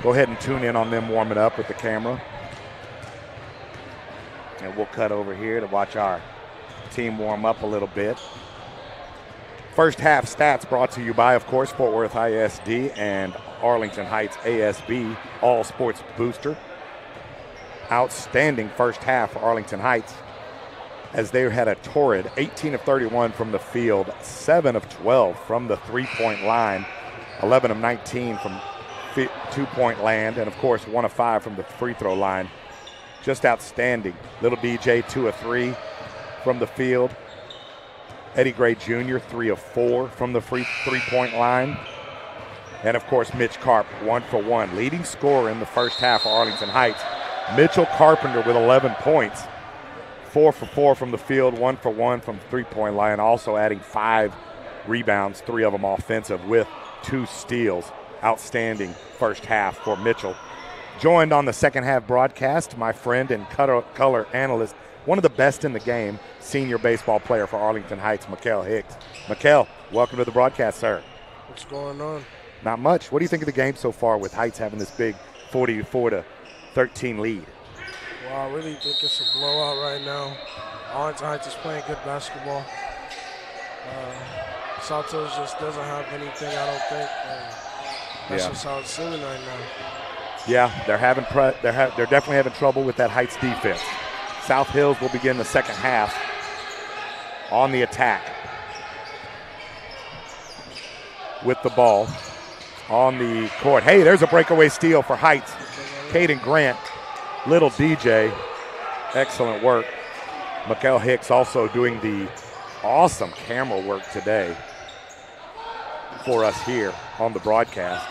Go ahead and tune in on them warming up with the camera. And we'll cut over here to watch our team warm up a little bit. First half stats brought to you by, of course, Fort Worth ISD and Arlington Heights ASB All Sports Booster. Outstanding first half for Arlington Heights, as they had a torrid 18 of 31 from the field, 7 of 12 from the three-point line, 11 of 19 from two-point land, and of course 1 of 5 from the free throw line. Just outstanding. Little DJ 2 of 3 from the field. Eddie Gray Jr. 3 of 4 from the three-point line. And of course Mitch Carp 1 for 1. Leading scorer in the first half for Arlington Heights. Mitchell Carpenter with 11 points. 4 for 4 from the field, 1 for 1 from the three-point line, also adding 5 rebounds, 3 of them offensive with 2 steals. Outstanding first half for Mitchell. Joined on the second half broadcast, my friend and color analyst, one of the best in the game, senior baseball player for Arlington Heights, Mikael Hicks. Mikael, welcome to the broadcast, sir.
What's going on?
Not much. What do you think of the game so far with Heights having this big 44-13 lead?
Well, I really think it's a blowout right now. Arlington Heights is playing good basketball. South Hills just doesn't have anything, I don't think. That's just how it's seeming right now.
Yeah, they're definitely having trouble with that Heights defense. South Hills will begin the second half on the attack with the ball on the court. Hey, there's a breakaway steal for Heights. Caden Grant, little DJ, excellent work. Mikael Hicks also doing the awesome camera work today for us here on the broadcast.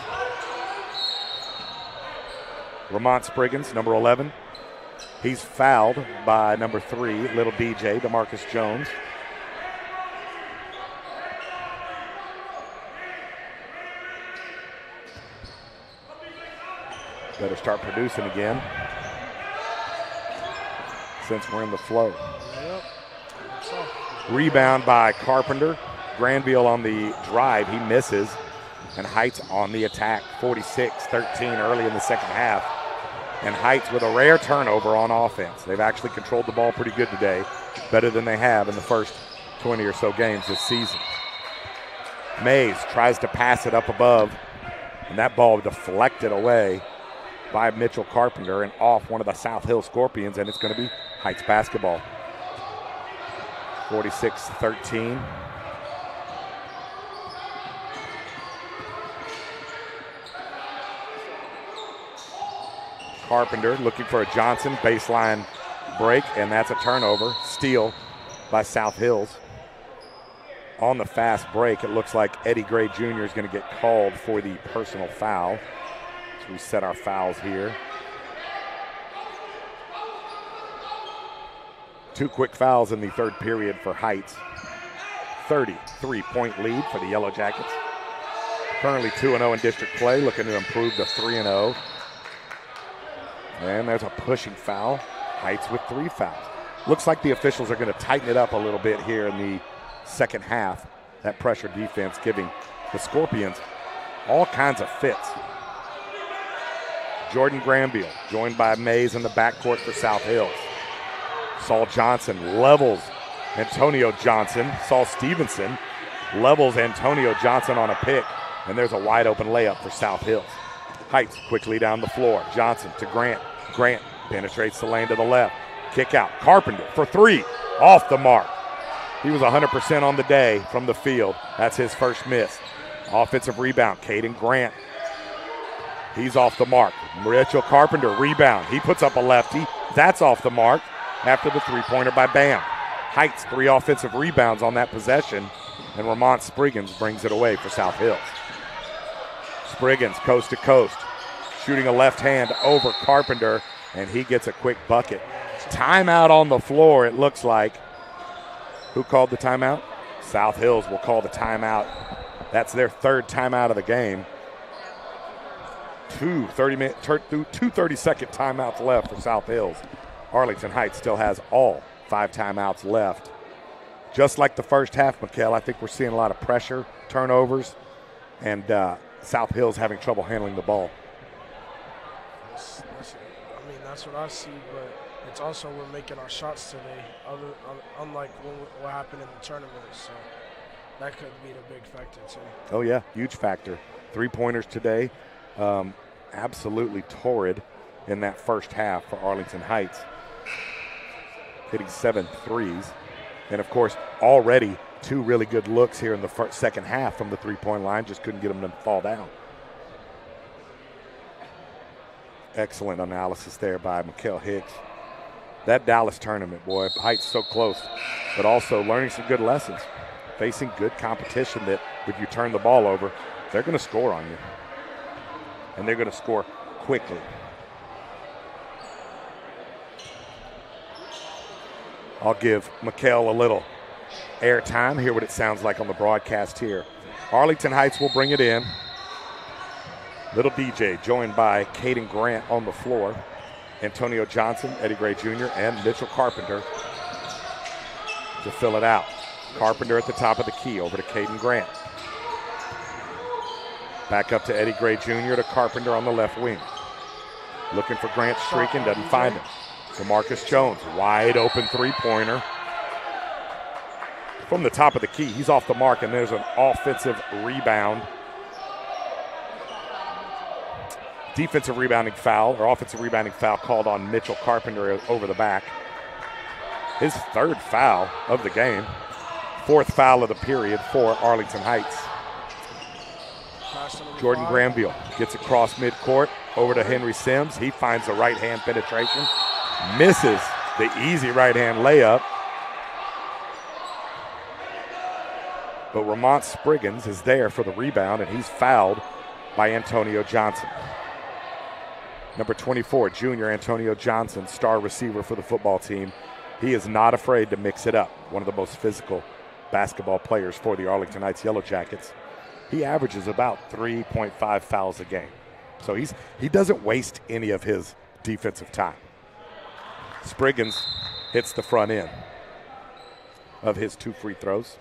Vermont Spriggans, number 11. He's fouled by number 3, little DJ, DeMarcus Jones. Better start producing again since we're in the flow.
Yep.
Rebound by Carpenter. Granville on the drive, he misses. And Heights on the attack, 46-13 early in the second half. And Heights with a rare turnover on offense. They've actually controlled the ball pretty good today, better than they have in the first 20 or so games this season. Mays tries to pass it up above, and that ball deflected away by Mitchell Carpenter and off one of the South Hill Scorpions, and it's going to be Heights basketball. 46-13. Carpenter looking for a Johnson baseline break, and that's a turnover. Steal by South Hills. On the fast break, it looks like Eddie Gray Jr. is going to get called for the personal foul. So we set our fouls here. 2 quick fouls in the third period for Heights. 33-point lead for the Yellow Jackets. Currently 2-0 in district play, looking to improve to 3-0. And there's a pushing foul. Heights with 3 fouls. Looks like the officials are going to tighten it up a little bit here in the second half. That pressure defense giving the Scorpions all kinds of fits. Jordan Granville joined by Mays in the backcourt for South Hills. Saul Johnson levels Antonio Johnson. Saul Stevenson levels Antonio Johnson on a pick. And there's a wide open layup for South Hills. Heights quickly down the floor. Johnson to Grant. Grant penetrates the lane to the left. Kick out. Carpenter for 3. Off the mark. He was 100% on the day from the field. That's his first miss. Offensive rebound. Caden Grant. He's off the mark. Mitchell Carpenter rebound. He puts up a lefty. That's off the mark after the three-pointer by Bam. Heights 3 offensive rebounds on that possession, and Vermont Spriggans brings it away for South Hills. Spriggans coast to coast, shooting a left hand over Carpenter, and he gets a quick bucket. Timeout on the floor, it looks like. Who called the timeout? South Hills will call the timeout. That's their third timeout of the game. 2 30-second timeouts left for South Hills. Arlington Heights still has all 5 timeouts left just like the first half, Mikkel, I think we're seeing a lot of pressure, turnovers, and South Hill's having trouble handling the ball.
That's what I see, but it's also we're making our shots today, unlike what happened in the tournament. So that could be the big factor too.
Oh yeah, huge factor. 3-pointers today, absolutely torrid in that first half for Arlington Heights, hitting 7 threes, and of course already 2 really good looks here in the second half from the 3-point line. Just couldn't get them to fall down. Excellent analysis there by Mikkel Hicks. That Dallas tournament, boy, Heights so close, but also learning some good lessons, facing good competition that if you turn the ball over, they're going to score on you, and they're going to score quickly. I'll give Mikkel a little airtime, hear what it sounds like on the broadcast here. Arlington Heights will bring it in. Little DJ joined by Caden Grant on the floor. Antonio Johnson, Eddie Gray Jr., and Mitchell Carpenter to fill it out. Carpenter at the top of the key, over to Caden Grant. Back up to Eddie Gray Jr. to Carpenter on the left wing. Looking for Grant streaking, doesn't find him. DeMarcus Jones, wide open 3-pointer. From the top of the key, he's off the mark, and there's an offensive rebound. Defensive rebounding foul, or offensive rebounding foul called on Mitchell Carpenter over the back. His 3rd foul of the game. 4th foul of the period for Arlington Heights. Jordan Granville gets across midcourt over to Henry Sims. He finds the right-hand penetration. Misses the easy right-hand layup. But Ramont Spriggins is there for the rebound, and he's fouled by Antonio Johnson. Number 24, junior Antonio Johnson, star receiver for the football team. He is not afraid to mix it up. One of the most physical basketball players for the Arlington Heights Yellow Jackets. He averages about 3.5 fouls a game. So he doesn't waste any of his defensive time. Spriggins hits the front end of his 2 free throws.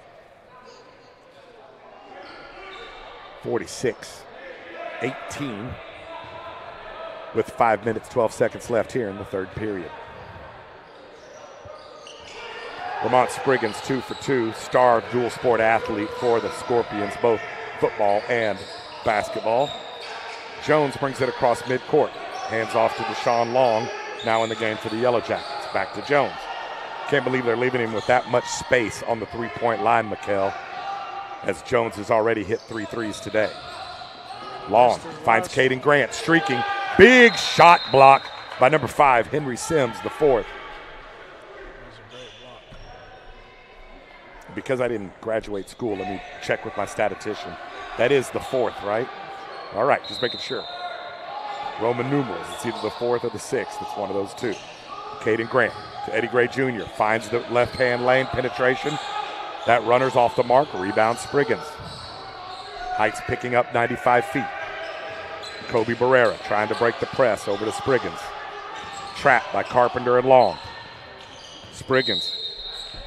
46-18 with 5 minutes, 12 seconds left here in the 3rd period. Ramont Spriggins 2 for 2, star dual sport athlete for the Scorpions, both football and basketball. Jones brings it across midcourt, hands off to Deshaun Long, now in the game for the Yellow Jackets. Back to Jones. Can't believe they're leaving him with that much space on the 3-point line, Mikkel, as Jones has already hit 3 threes today. Long finds Caden Grant streaking. Big shot block by number 5, Henry Sims, the 4th. Because I didn't graduate school, let me check with my statistician. That is the 4th, right? All right, just making sure. Roman numerals. It's either the 4th or the 6th. It's one of those 2. Caden Grant to Eddie Gray Jr. Finds the left-hand lane penetration. That runner's off the mark. Rebound Spriggins. Heights picking up 95 feet. Kobe Barrera trying to break the press over to Spriggins. Trapped by Carpenter and Long. Spriggins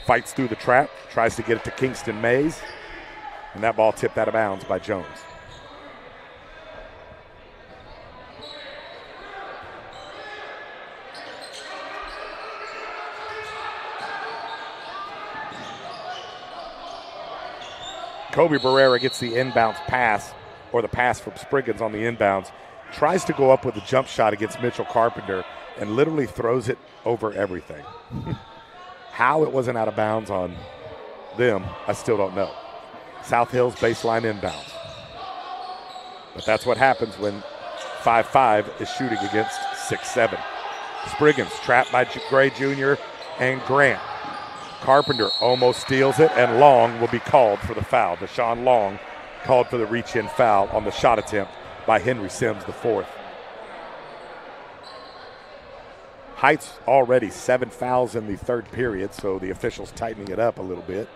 fights through the trap, tries to get it to Kingston Mays, and that ball tipped out of bounds by Jones. Kobe Barrera gets the inbounds pass, or the pass from Spriggins on the inbounds, tries to go up with a jump shot against Mitchell Carpenter, and literally throws it over everything. How it wasn't out of bounds on them, I still don't know. South Hill's baseline inbounds. But that's what happens when 5'5" is shooting against 6'7". Spriggins trapped by Gray Jr. and Grant. Carpenter almost steals it, and Long will be called for the foul. Deshaun Long called for the reach-in foul on the shot attempt by Henry Sims, the 4th. Heights already 7 fouls in the 3rd period, so the officials tightening it up a little bit.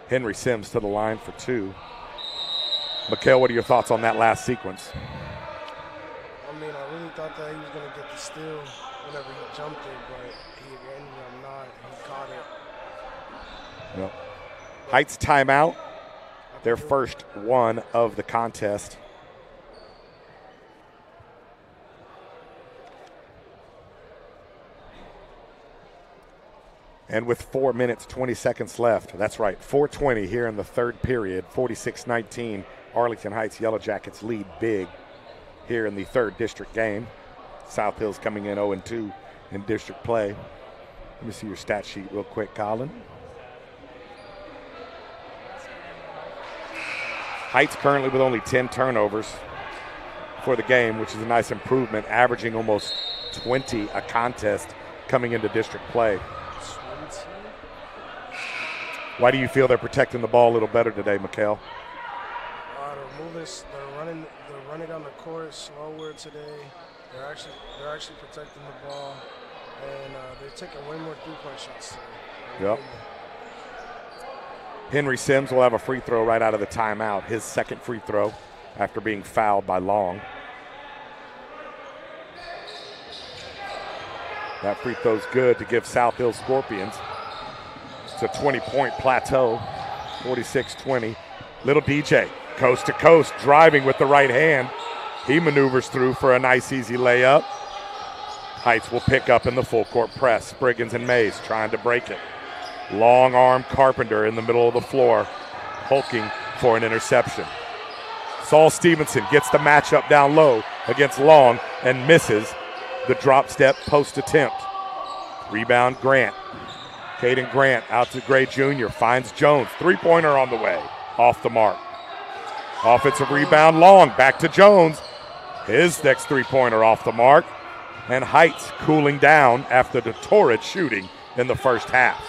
Henry Sims to the line for 2. Mikkel, what are your thoughts on that last sequence?
I really thought that he was going to get the steal whenever he jumped it, but he ended up not. He caught it.
Yep. Heights timeout, their first one of the contest. And with 4 minutes, 20 seconds left, that's right, 4:20 here in the third period, 46-19, Arlington Heights Yellow Jackets lead big here in the third district game. South Hills coming in 0-2 in district play. Let me see your stat sheet real quick, Colin. Heights currently with only 10 turnovers for the game, which is a nice improvement, averaging almost 20 a contest coming into district play. Why do you feel they're protecting the ball a little better today, Mikhail?
They're running down the court slower today. They're actually protecting the ball, and they're taking way more three-point shots today.
Yep. Henry Sims will have a free throw right out of the timeout, his second free throw after being fouled by Long. That free throw's good to give South Hill Scorpions. It's a 20-point plateau, 46-20. Little DJ, coast to coast, driving with the right hand. He maneuvers through for a nice, easy layup. Heights will pick up in the full court press. Spriggins and Mays trying to break it. Long arm Carpenter in the middle of the floor, hulking for an interception. Saul Stevenson gets the matchup down low against Long and misses the drop step post attempt. Rebound Grant. Caden Grant out to Gray Jr. Finds Jones. Three-pointer on the way. Off the mark. Offensive rebound Long. Back to Jones. His next three-pointer off the mark. And Heights cooling down after the torrid shooting in the first half.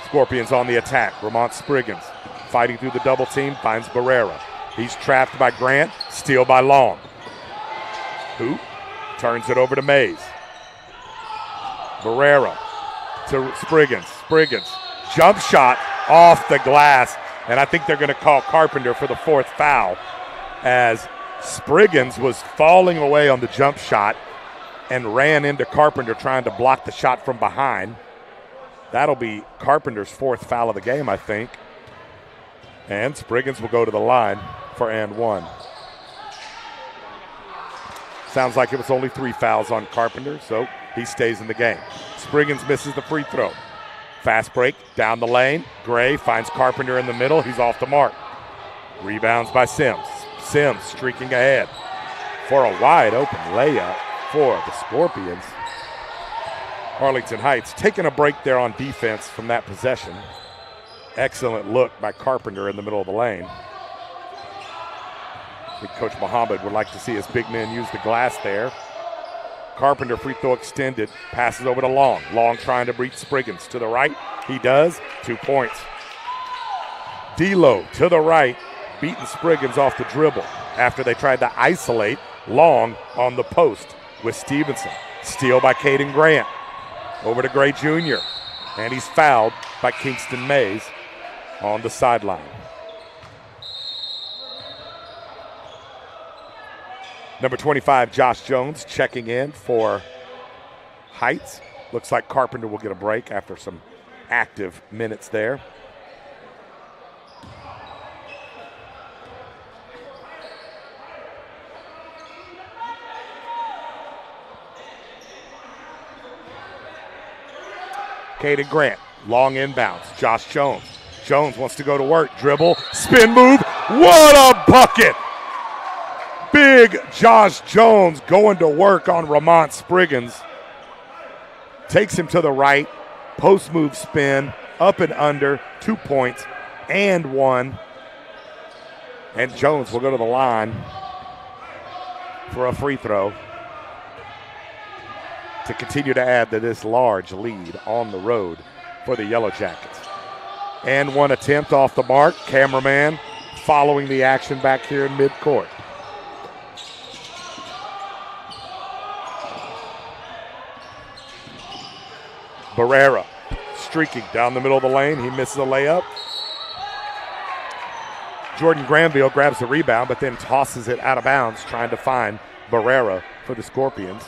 Scorpions on the attack. Ramont Spriggins fighting through the double team. Finds Barrera. He's trapped by Grant. Steal by Long. Hoop. Turns it over to Mays. Barrera to Spriggins. Spriggins. Jump shot off the glass. And I think they're going to call Carpenter for the fourth foul as Spriggins was falling away on the jump shot and ran into Carpenter trying to block the shot from behind. That'll be Carpenter's fourth foul of the game, I think. And Spriggins will go to the line for and one. Sounds like it was only 3 fouls on Carpenter, so he stays in the game. Spriggins misses the free throw. Fast break down the lane. Gray finds Carpenter in the middle. He's off the mark. Rebounds by Sims. Sims streaking ahead for a wide open layup for the Scorpions. Arlington Heights taking a break there on defense from that possession. Excellent look by Carpenter in the middle of the lane. I think Coach Muhammad would like to see his big men use the glass there. Carpenter free throw extended, passes over to Long. Long trying to beat Spriggins to the right. He does. 2 points. D'Lo to the right, beating Spriggins off the dribble after they tried to isolate Long on the post with Stevenson. Steal by Caden Grant. Over to Gray Jr. And he's fouled by Kingston Mays on the sideline. Number 25, Josh Jones, checking in for Heights. Looks like Carpenter will get a break after some active minutes there. Caden Grant, long inbounds. Josh Jones. Jones wants to go to work. Dribble, spin move. What a bucket! Big Josh Jones going to work on Ramont Spriggins. Takes him to the right. Post move spin, up and under, 2 points and one. And Jones will go to the line for a free throw to continue to add to this large lead on the road for the Yellow Jackets. And one attempt off the mark. Cameraman following the action back here in midcourt. Barrera streaking down the middle of the lane. He misses a layup. Jordan Granville grabs the rebound, but then tosses it out of bounds, trying to find Barrera for the Scorpions.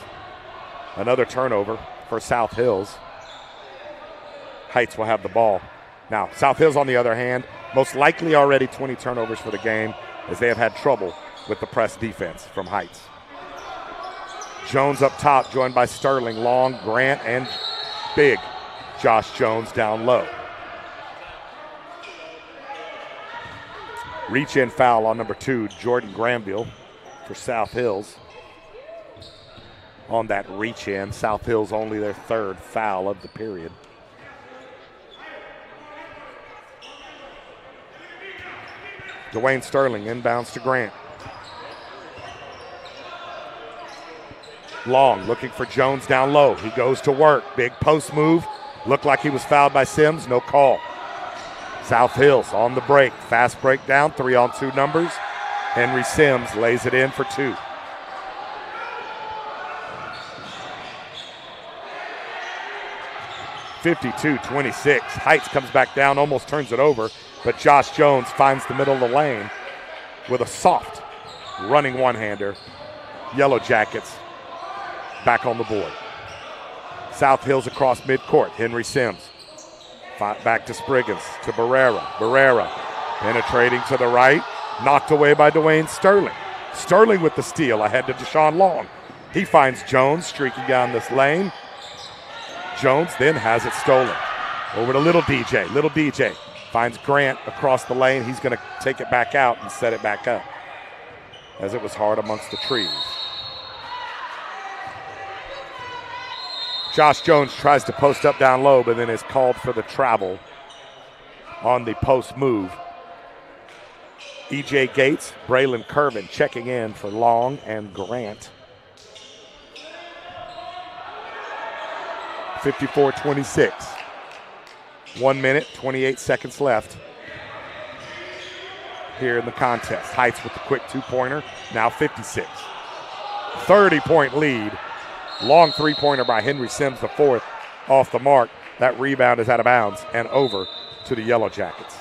Another turnover for South Hills. Heights will have the ball. Now, South Hills, on the other hand, most likely already 20 turnovers for the game, as they have had trouble with the press defense from Heights. Jones up top, joined by Sterling, Long, Grant, and big Josh Jones down low. Reach-in foul on number 2, Jordan Granville for South Hills. On that reach-in, South Hills only their 3rd foul of the period. Dwayne Sterling inbounds to Grant. Long looking for Jones down low. He goes to work. Big post move. Looked like he was fouled by Sims. No call. South Hills on the break. Fast breakdown. 3-on-2 numbers. Henry Sims lays it in for 2. (52-26). Heights comes back down, almost turns it over, but Josh Jones finds the middle of the lane with a soft running one-hander. Yellow Jackets back on the board. South Hills across midcourt. Henry Sims. Back to Spriggins, to Barrera. Barrera penetrating to the right. Knocked away by Dwayne Sterling. Sterling with the steal ahead to Deshaun Long. He finds Jones streaking down this lane. Jones then has it stolen. Over to Little DJ. Little DJ finds Grant across the lane. He's going to take it back out and set it back up, as it was hard amongst the trees. Josh Jones tries to post up down low, but then is called for the travel on the post move. E.J. Gates, Braylon Curvin checking in for Long and Grant. 54-26. 1 minute, 28 seconds left here in the contest. Heights with the quick 2-pointer, now 56. 30-point lead. Long 3-pointer by Henry Sims, the 4th, off the mark. That rebound is out of bounds and over to the Yellow Jackets.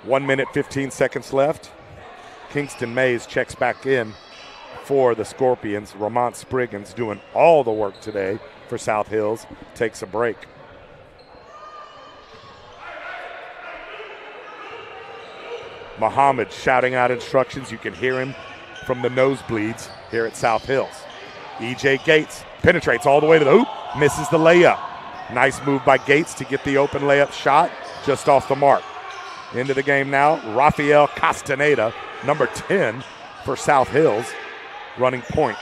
1 minute, 15 seconds left. Kingston Mays checks back in for the Scorpions. Ramont Spriggins doing all the work today for South Hills. Takes a break. Muhammad shouting out instructions. You can hear him from the nosebleeds here at South Hills. E.J. Gates penetrates all the way to the hoop, misses the layup. Nice move by Gates to get the open layup shot just off the mark. Into the game now, Rafael Castaneda, number 10 for South Hills, running point.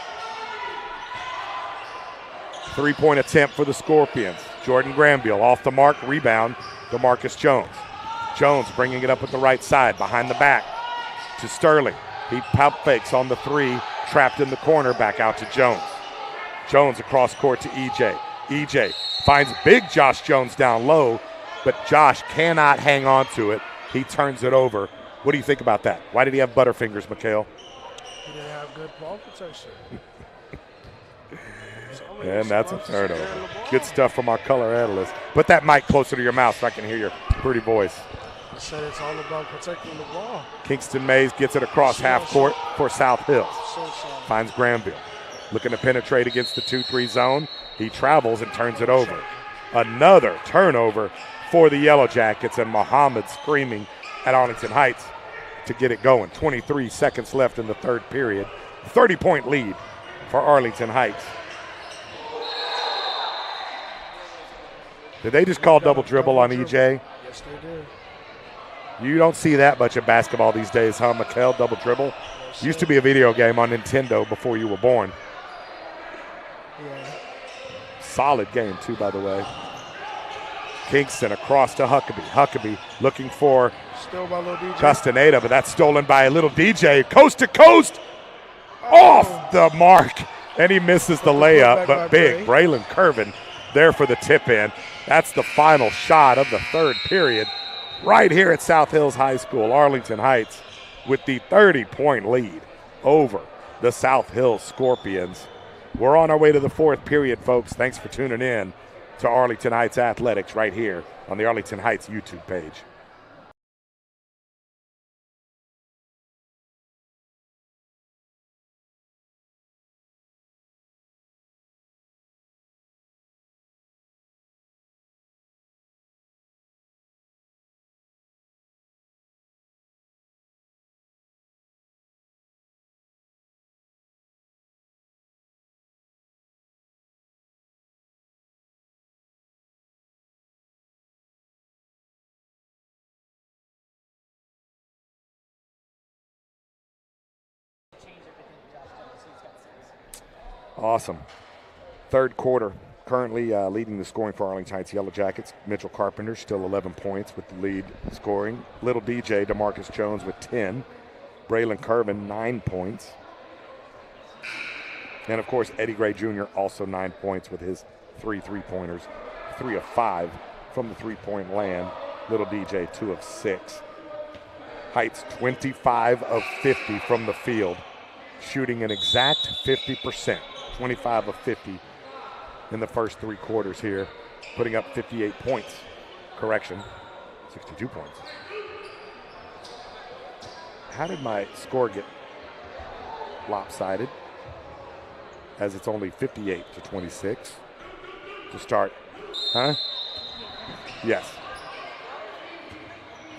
3-point attempt for the Scorpions. Jordan Granville off the mark, rebound, DeMarcus Jones. Jones bringing it up with the right side, behind the back to Sterling. He pump fakes on the 3, trapped in the corner, back out to Jones. Jones across court to E.J. E.J. finds big Josh Jones down low, but Josh cannot hang on to it. He turns it over. What do you think about that? Why did he have butterfingers, Mikhail?
He didn't have good ball protection.
And that's a turnover. Good stuff from our color analyst. Put that mic closer to your mouth so I can hear your pretty voice.
I said it's all about protecting the ball.
Kingston Mays gets it across half court for South Hills. Finds Granville. Looking to penetrate against the 2-3 zone. He travels and turns it over. Another turnover for the Yellow Jackets, and Muhammad screaming at Arlington Heights to get it going. 23 seconds left in the 3rd period. 30-point lead for Arlington Heights. Did they just call double dribble on EJ?
Yes, they did.
You don't see that much in basketball these days, huh, Mikhail? Double dribble? Used to be a video game on Nintendo before you were born.
Yeah.
Solid game, too, by the way. Kingston across to Huckabee. Huckabee looking for
Still by Little DJ.
Castaneda, but that's stolen by a Little DJ. Coast to coast, off the mark. And he misses the layup, but big. Braylon Curvin there for the tip in. That's the final shot of the 3rd period right here at South Hills High School. Arlington Heights with the 30-point lead over the South Hills Scorpions. We're on our way to the 4th period, folks. Thanks for tuning in to Arlington Heights Athletics right here on the Arlington Heights YouTube page. Awesome. Third quarter. Currently leading the scoring for Arlington Heights Yellow Jackets. Mitchell Carpenter still 11 points with the lead scoring. Little DJ DeMarcus Jones with 10. Braylon Curvin 9 points. And of course Eddie Gray Jr. also 9 points with his 3 3-pointers. 3 of 5 from the 3-point land. Little DJ 2 of 6. Heights 25 of 50 from the field, shooting an exact 50%. 25 of 50 in the first 3 quarters here, putting up 58 points. Correction, 62 points. How did my score get lopsided? As it's only 58-26 to start. Huh? Yes.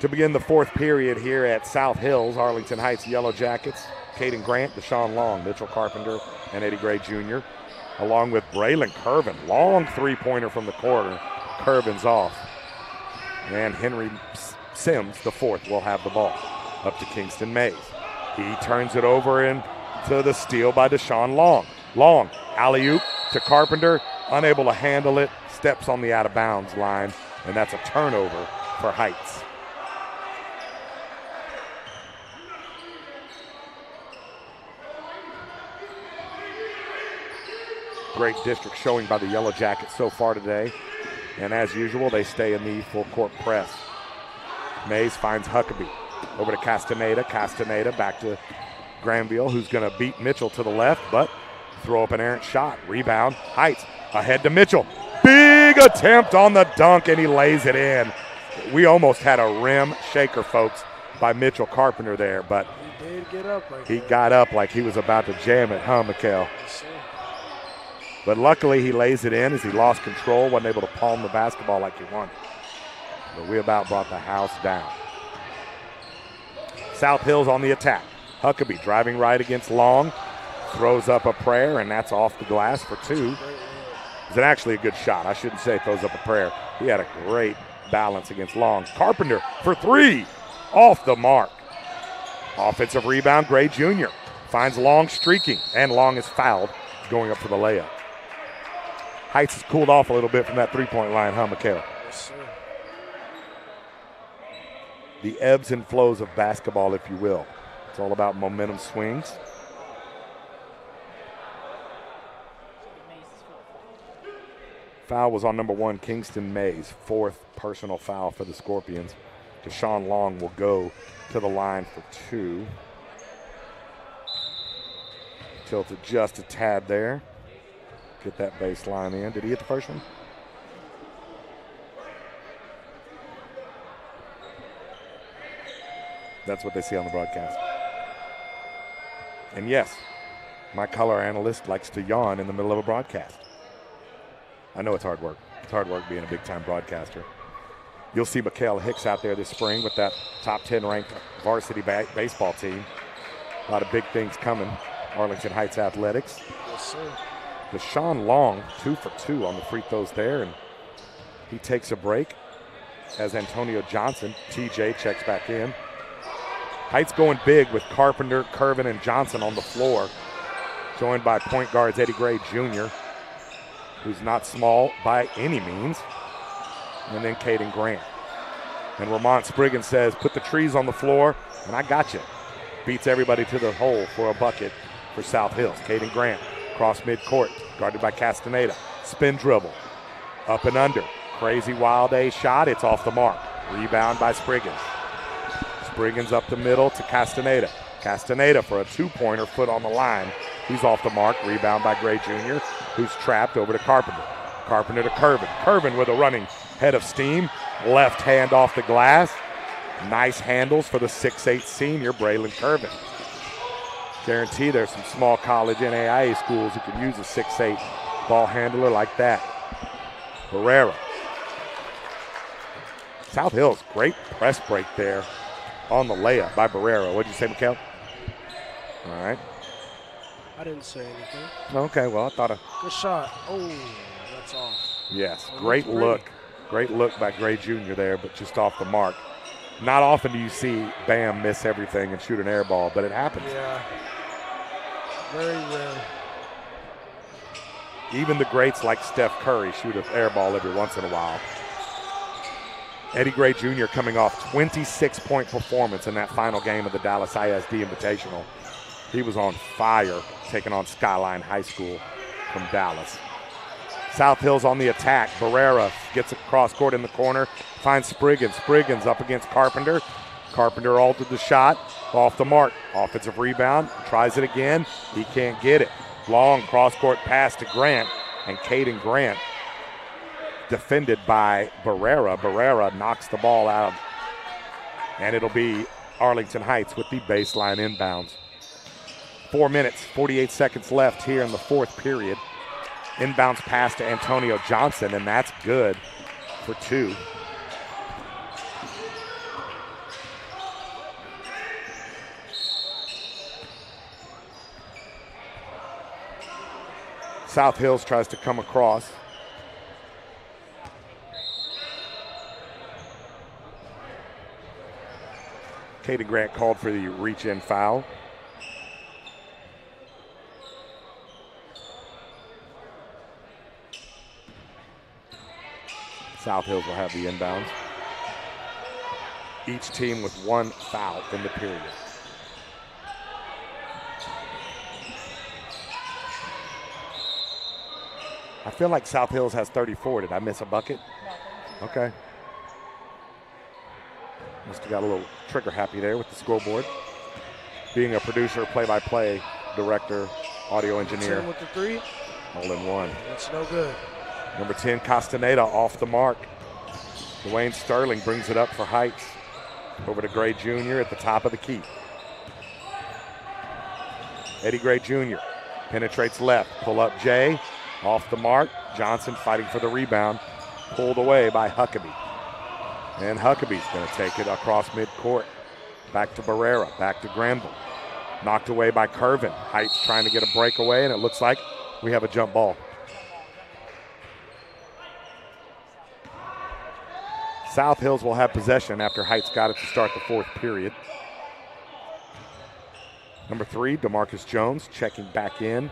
To begin the fourth period here at South Hills, Arlington Heights Yellow Jackets, Caden Grant, Deshaun Long, Mitchell Carpenter, and Eddie Gray Jr., along with Braylon Curvin. Long 3-pointer from the corner. Curvin's off. And Henry Sims, the fourth, will have the ball. Up to Kingston Mays. He turns it over into the steal by Deshaun Long. Long, alley-oop to Carpenter, unable to handle it, steps on the out-of-bounds line, and that's a turnover for Heights. Great district showing by the Yellow Jackets so far today. And as usual, they stay in the full court press. Mays finds Huckabee. Over to Castaneda. Castaneda back to Granville, who's going to beat Mitchell to the left, but throw up an errant shot. Rebound. Heights ahead to Mitchell. Big attempt on the dunk, and he lays it in. We almost had a rim shaker, folks, by Mitchell Carpenter there, but
he did get up like
he got up like he was about to jam it, huh, Mikhail?
Yes,
But luckily he lays it in as he lost control, wasn't able to palm the basketball like he wanted. But we about brought the house down. South Hills on the attack. Huckabee driving right against Long, throws up a prayer, and that's off the glass for 2. It's actually a good shot. I shouldn't say throws up a prayer. He had a great balance against Long. Carpenter for 3, off the mark. Offensive rebound, Gray Jr. finds Long streaking, and Long is fouled going up for the layup. Heights has cooled off a little bit from that 3-point line, huh, Michaela?
Yes, sir.
The ebbs and flows of basketball, if you will. It's all about momentum swings. Foul was on number 1, Kingston Mays. 4th personal foul for the Scorpions. Deshaun Long will go to the line for 2. Tilted just a tad there. Get that baseline in. Did he hit the first one? That's what they see on the broadcast. And yes, my color analyst likes to yawn in the middle of a broadcast. I know it's hard work. It's hard work being a big-time broadcaster. You'll see Mikael Hicks out there this spring with that top 10 ranked varsity baseball team. A lot of big things coming. Arlington Heights Athletics.
Yes, sir.
Deshaun Long, 2 for 2 on the free throws there, and he takes a break as Antonio Johnson, TJ, checks back in. Heights going big with Carpenter, Curvin, and Johnson on the floor, joined by point guards Eddie Gray Jr., who's not small by any means, and then Caden Grant. And Ramont Spriggan says, put the trees on the floor, and I got you. Beats everybody to the hole for a bucket for South Hills. Caden Grant, cross midcourt, guarded by Castaneda. Spin dribble, up and under. Crazy wild A shot, it's off the mark. Rebound by Spriggan. Spriggan's up the middle to Castaneda. Castaneda for a 2-pointer, foot on the line. He's off the mark. Rebound by Gray Jr., who's trapped over to Carpenter. Carpenter to Curvin. Curvin with a running head of steam. Left hand off the glass. Nice handles for the 6'8 senior, Braylon Curvin. Guarantee there's some small college NAIA schools who could use a 6'8 ball handler like that. Barrera. South Hills, great press break there on the layup by Barrera. What'd you say, Mikhail? All right.
I didn't say anything.
Okay, well, I thought
Good shot. Oh, that's off.
yes,
Oh,
great
that's
look. Great look by Gray Jr. there, but just off the mark. Not often do you see Bam miss everything and shoot an air ball, but it happens.
Yeah. Very rare.
Even the greats like Steph Curry shoot an air ball every once in a while. Eddie Gray Jr. coming off 26-point performance in that final game of the Dallas ISD Invitational. He was on fire taking on Skyline High School from Dallas. South Hills on the attack. Barrera gets across court in the corner, finds Spriggins. Spriggins up against Carpenter. Carpenter altered the shot, off the mark. Offensive rebound, tries it again. He can't get it. Long cross-court pass to Grant, and Caden Grant defended by Barrera. Barrera knocks the ball out, and it'll be Arlington Heights with the baseline inbounds. 4 minutes, 48 seconds left here in the fourth period. Inbounds pass to Antonio Johnson, and that's good for two. South Hills tries to come across. Caden Grant called for the reach-in foul. South Hills will have the inbounds. Each team with one foul in the period. I feel like South Hills has 34. Did I miss a bucket? Okay. Must have got a little trigger happy there with the scoreboard. Being a producer, play-by-play director, audio engineer.
10 with the three.
All in one.
That's no good.
Number 10, Castaneda off the mark. Dwayne Sterling brings it up for Heights. Over to Gray Jr. at the top of the key. Eddie Gray Jr. penetrates left. Pull up Jay. Off the mark. Johnson fighting for the rebound. Pulled away by Huckabee. And Huckabee's going to take it across midcourt. Back to Barrera. Back to Granville. Knocked away by Curvin. Heights trying to get a breakaway, and it looks like we have a jump ball. South Hills will have possession after Heights got it to start the fourth period. Number 3, DeMarcus Jones checking back in.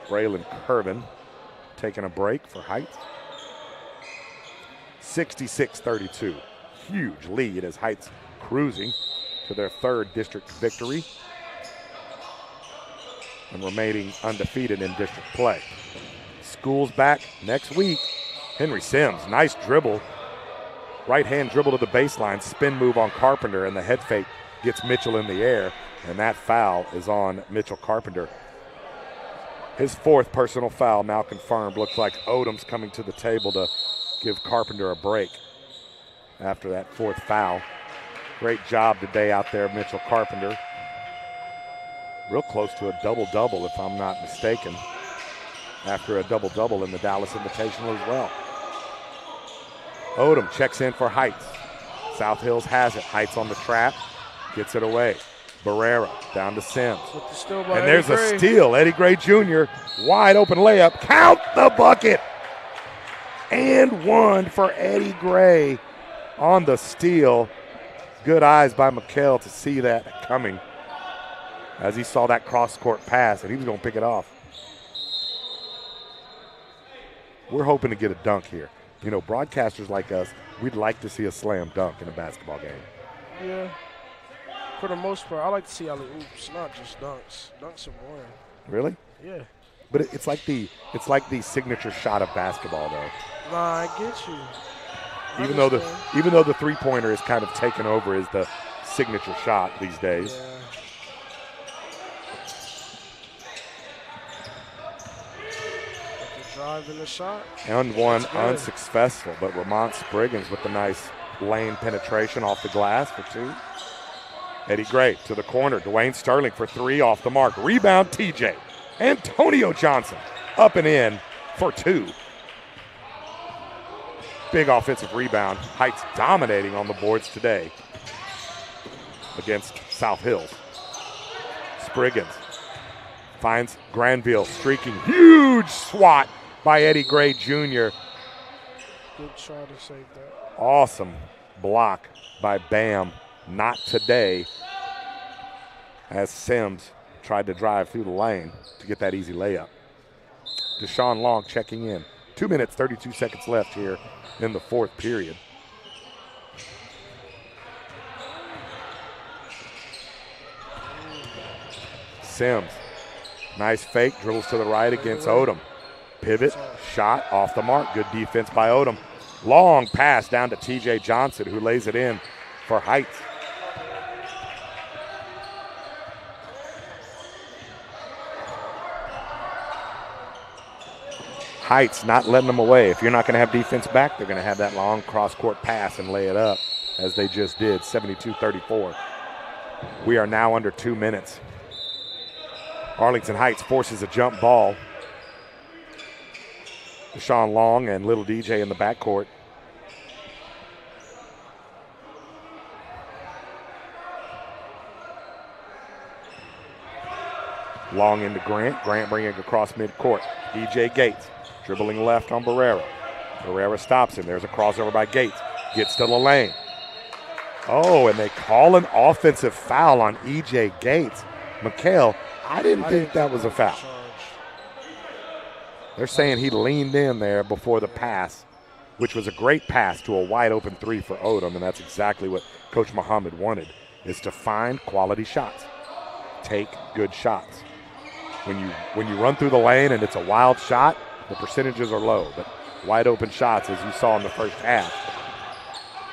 Braylon Curvin taking a break for Heights. 66-32. Huge lead as Heights cruising to their third district victory and remaining undefeated in district play. School's back next week. Henry Sims, nice dribble. Right hand dribble to the baseline, spin move on Carpenter, and the head fake gets Mitchell in the air, and that foul is on Mitchell Carpenter. His fourth personal foul now confirmed. Looks like Odom's coming to the table to give Carpenter a break after that fourth foul. Great job today out there, Mitchell Carpenter. Real close to a double-double, if I'm not mistaken, after a double-double in the Dallas Invitational as well. Odom checks in for Heights. South Hills has it. Heights on the trap, gets it away. Barrera down to Sims. And there's a steal. Eddie Gray Jr., wide open layup. Count the bucket. And one for Eddie Gray on the steal. Good eyes by McKell to see that coming as he saw that cross-court pass, and he was going to pick it off. We're hoping to get a dunk here. You know, broadcasters like us, we'd like to see a slam dunk in a basketball game.
Yeah. For the most part, I like to see alley-oops, not just dunks. Dunks are boring.
Really?
Yeah.
But it's like the signature shot of basketball, though.
Nah, I get you.
Even though the three-pointer is kind of taken over as the signature shot these days.
Yeah. Driving the shot.
And one unsuccessful, but Ramont Spriggins with the nice lane penetration off the glass for 2. Eddie Gray to the corner. Dwayne Sterling for 3 off the mark. Rebound, TJ. Antonio Johnson up and in for 2. Big offensive rebound. Heights dominating on the boards today against South Hills. Spriggins finds Granville streaking. Huge swat by Eddie Gray Jr.
Good try to save that.
Awesome block by Bam. Not today, as Sims tried to drive through the lane to get that easy layup. Deshaun Long checking in. 2 minutes, 32 seconds left here in the fourth period. Sims, nice fake, dribbles to the right against Odom. Pivot, shot, off the mark. Good defense by Odom. Long pass down to T.J. Johnson, who lays it in for Heights. Heights not letting them away. If you're not going to have defense back, they're going to have that long cross-court pass and lay it up, as they just did, 72-34. We are now under 2 minutes. Arlington Heights forces a jump ball. Deshaun Long and Little DJ in the backcourt. Long into Grant. Grant bringing it across midcourt. DJ Gates dribbling left on Barrera. Barrera stops him. There's a crossover by Gates. Gets to the lane. Oh, and they call an offensive foul on E.J. Gates. Mikhail, I didn't think that was a foul. They're saying he leaned in there before the pass, which was a great pass to a wide open three for Odom, and that's exactly what Coach Muhammad wanted, is to find quality shots. Take good shots. When you run through the lane and it's a wild shot, the percentages are low, but wide open shots, as you saw in the first half,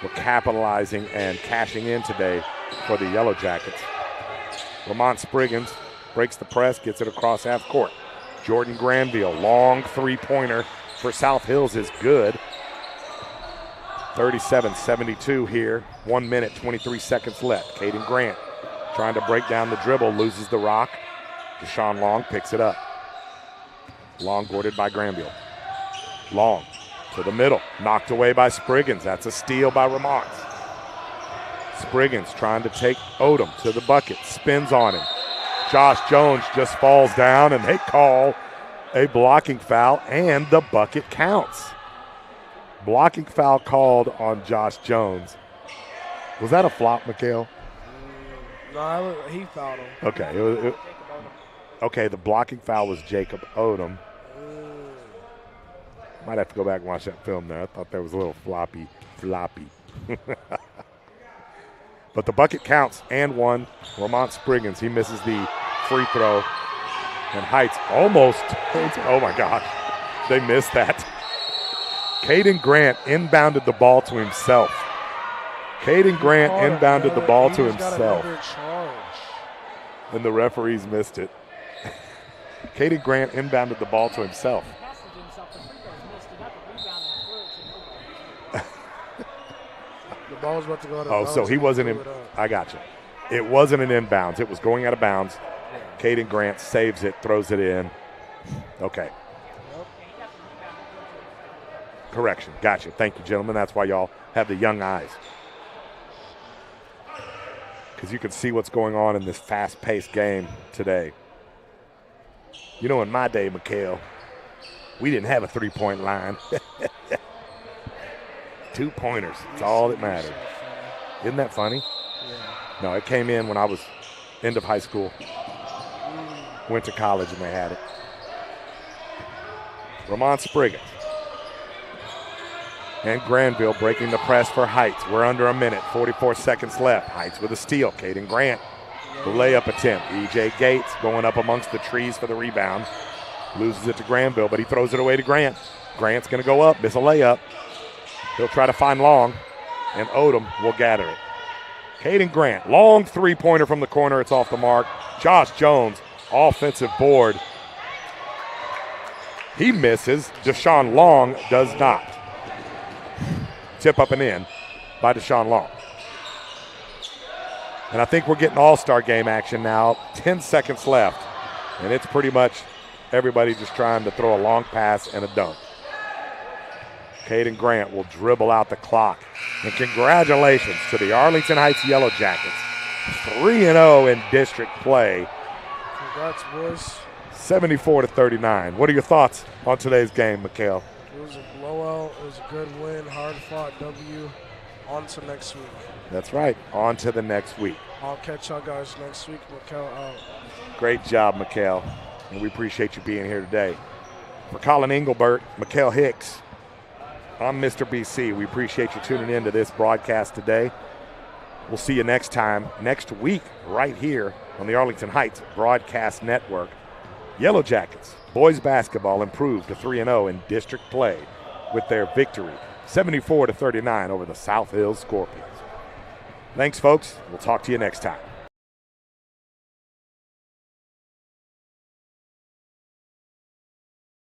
we're capitalizing and cashing in today for the Yellow Jackets. Lamont Spriggins breaks the press, gets it across half court. Jordan Granville, long three-pointer for South Hills is good. 37-72 here, 1 minute, 23 seconds left. Caden Grant trying to break down the dribble, loses the rock. Deshaun Long picks it up. Long guarded by Granville. Long to the middle, knocked away by Spriggins. That's a steal by Ramont. Spriggins trying to take Odom to the bucket, spins on him. Josh Jones just falls down, and they call a blocking foul, and the bucket counts. Blocking foul called on Josh Jones. Was that a flop, Mikhail?
No, he fouled him.
Okay. Okay, the blocking foul was Jacob Odom. Might have to go back and watch that film there. I thought that was a little floppy. But the bucket counts, and one. Lamont Spriggins, he misses the free throw. And Heights almost, oh my gosh, they missed that. Caden Grant inbounded the ball to himself. Caden Grant inbounded the ball to himself. And the referees missed it. Caden Grant inbounded the ball to himself.
The ball was about to go to
Oh, so he wasn't in. I got you. It wasn't an inbounds. It was going out of bounds. Caden Grant saves it, throws it in. Okay. Correction. Gotcha. Thank you, gentlemen. That's why y'all have the young eyes. Because you can see what's going on in this fast-paced game today. You know, in my day, Mikhail, we didn't have a three-point line. 2 pointers. It's all that mattered. Isn't that funny? Yeah. No, it came in when I was end of high school. Went to college and they had it. Ramon Spriggins. And Granville breaking the press for Heights. We're under a minute, 44 seconds left. Heights with a steal. Caden Grant, the layup attempt. E.J. Gates going up amongst the trees for the rebound. Loses it to Granville, but he throws it away to Grant. Grant's going to go up, miss a layup. He'll try to find Long, and Odom will gather it. Caden Grant, long three-pointer from the corner. It's off the mark. Josh Jones, offensive board. He misses. Deshaun Long does not. Tip up and in by Deshaun Long. And I think we're getting all-star game action now. 10 seconds left. And it's pretty much everybody just trying to throw a long pass and a dunk. Caden Grant will dribble out the clock. And congratulations to the Arlington Heights Yellow Jackets. 3-0 in district play.
Congrats, boys.
74-39. What are your thoughts on today's game, Mikhail?
It was a blowout. It was a good win, hard-fought W. On to next week.
That's right. On to the next week.
I'll catch y'all guys next week. Mikhail out.
Great job, Mikhail. And we appreciate you being here today. For Colin Engelbert, Mikhail Hicks, I'm Mr. BC. We appreciate you tuning in to this broadcast today. We'll see you next time, next week, right here on the Arlington Heights Broadcast Network. Yellow Jackets boys basketball improved to 3-0 in district play with their victory, 74-39 over the South Hills Scorpions. Thanks, folks. We'll talk to you next time.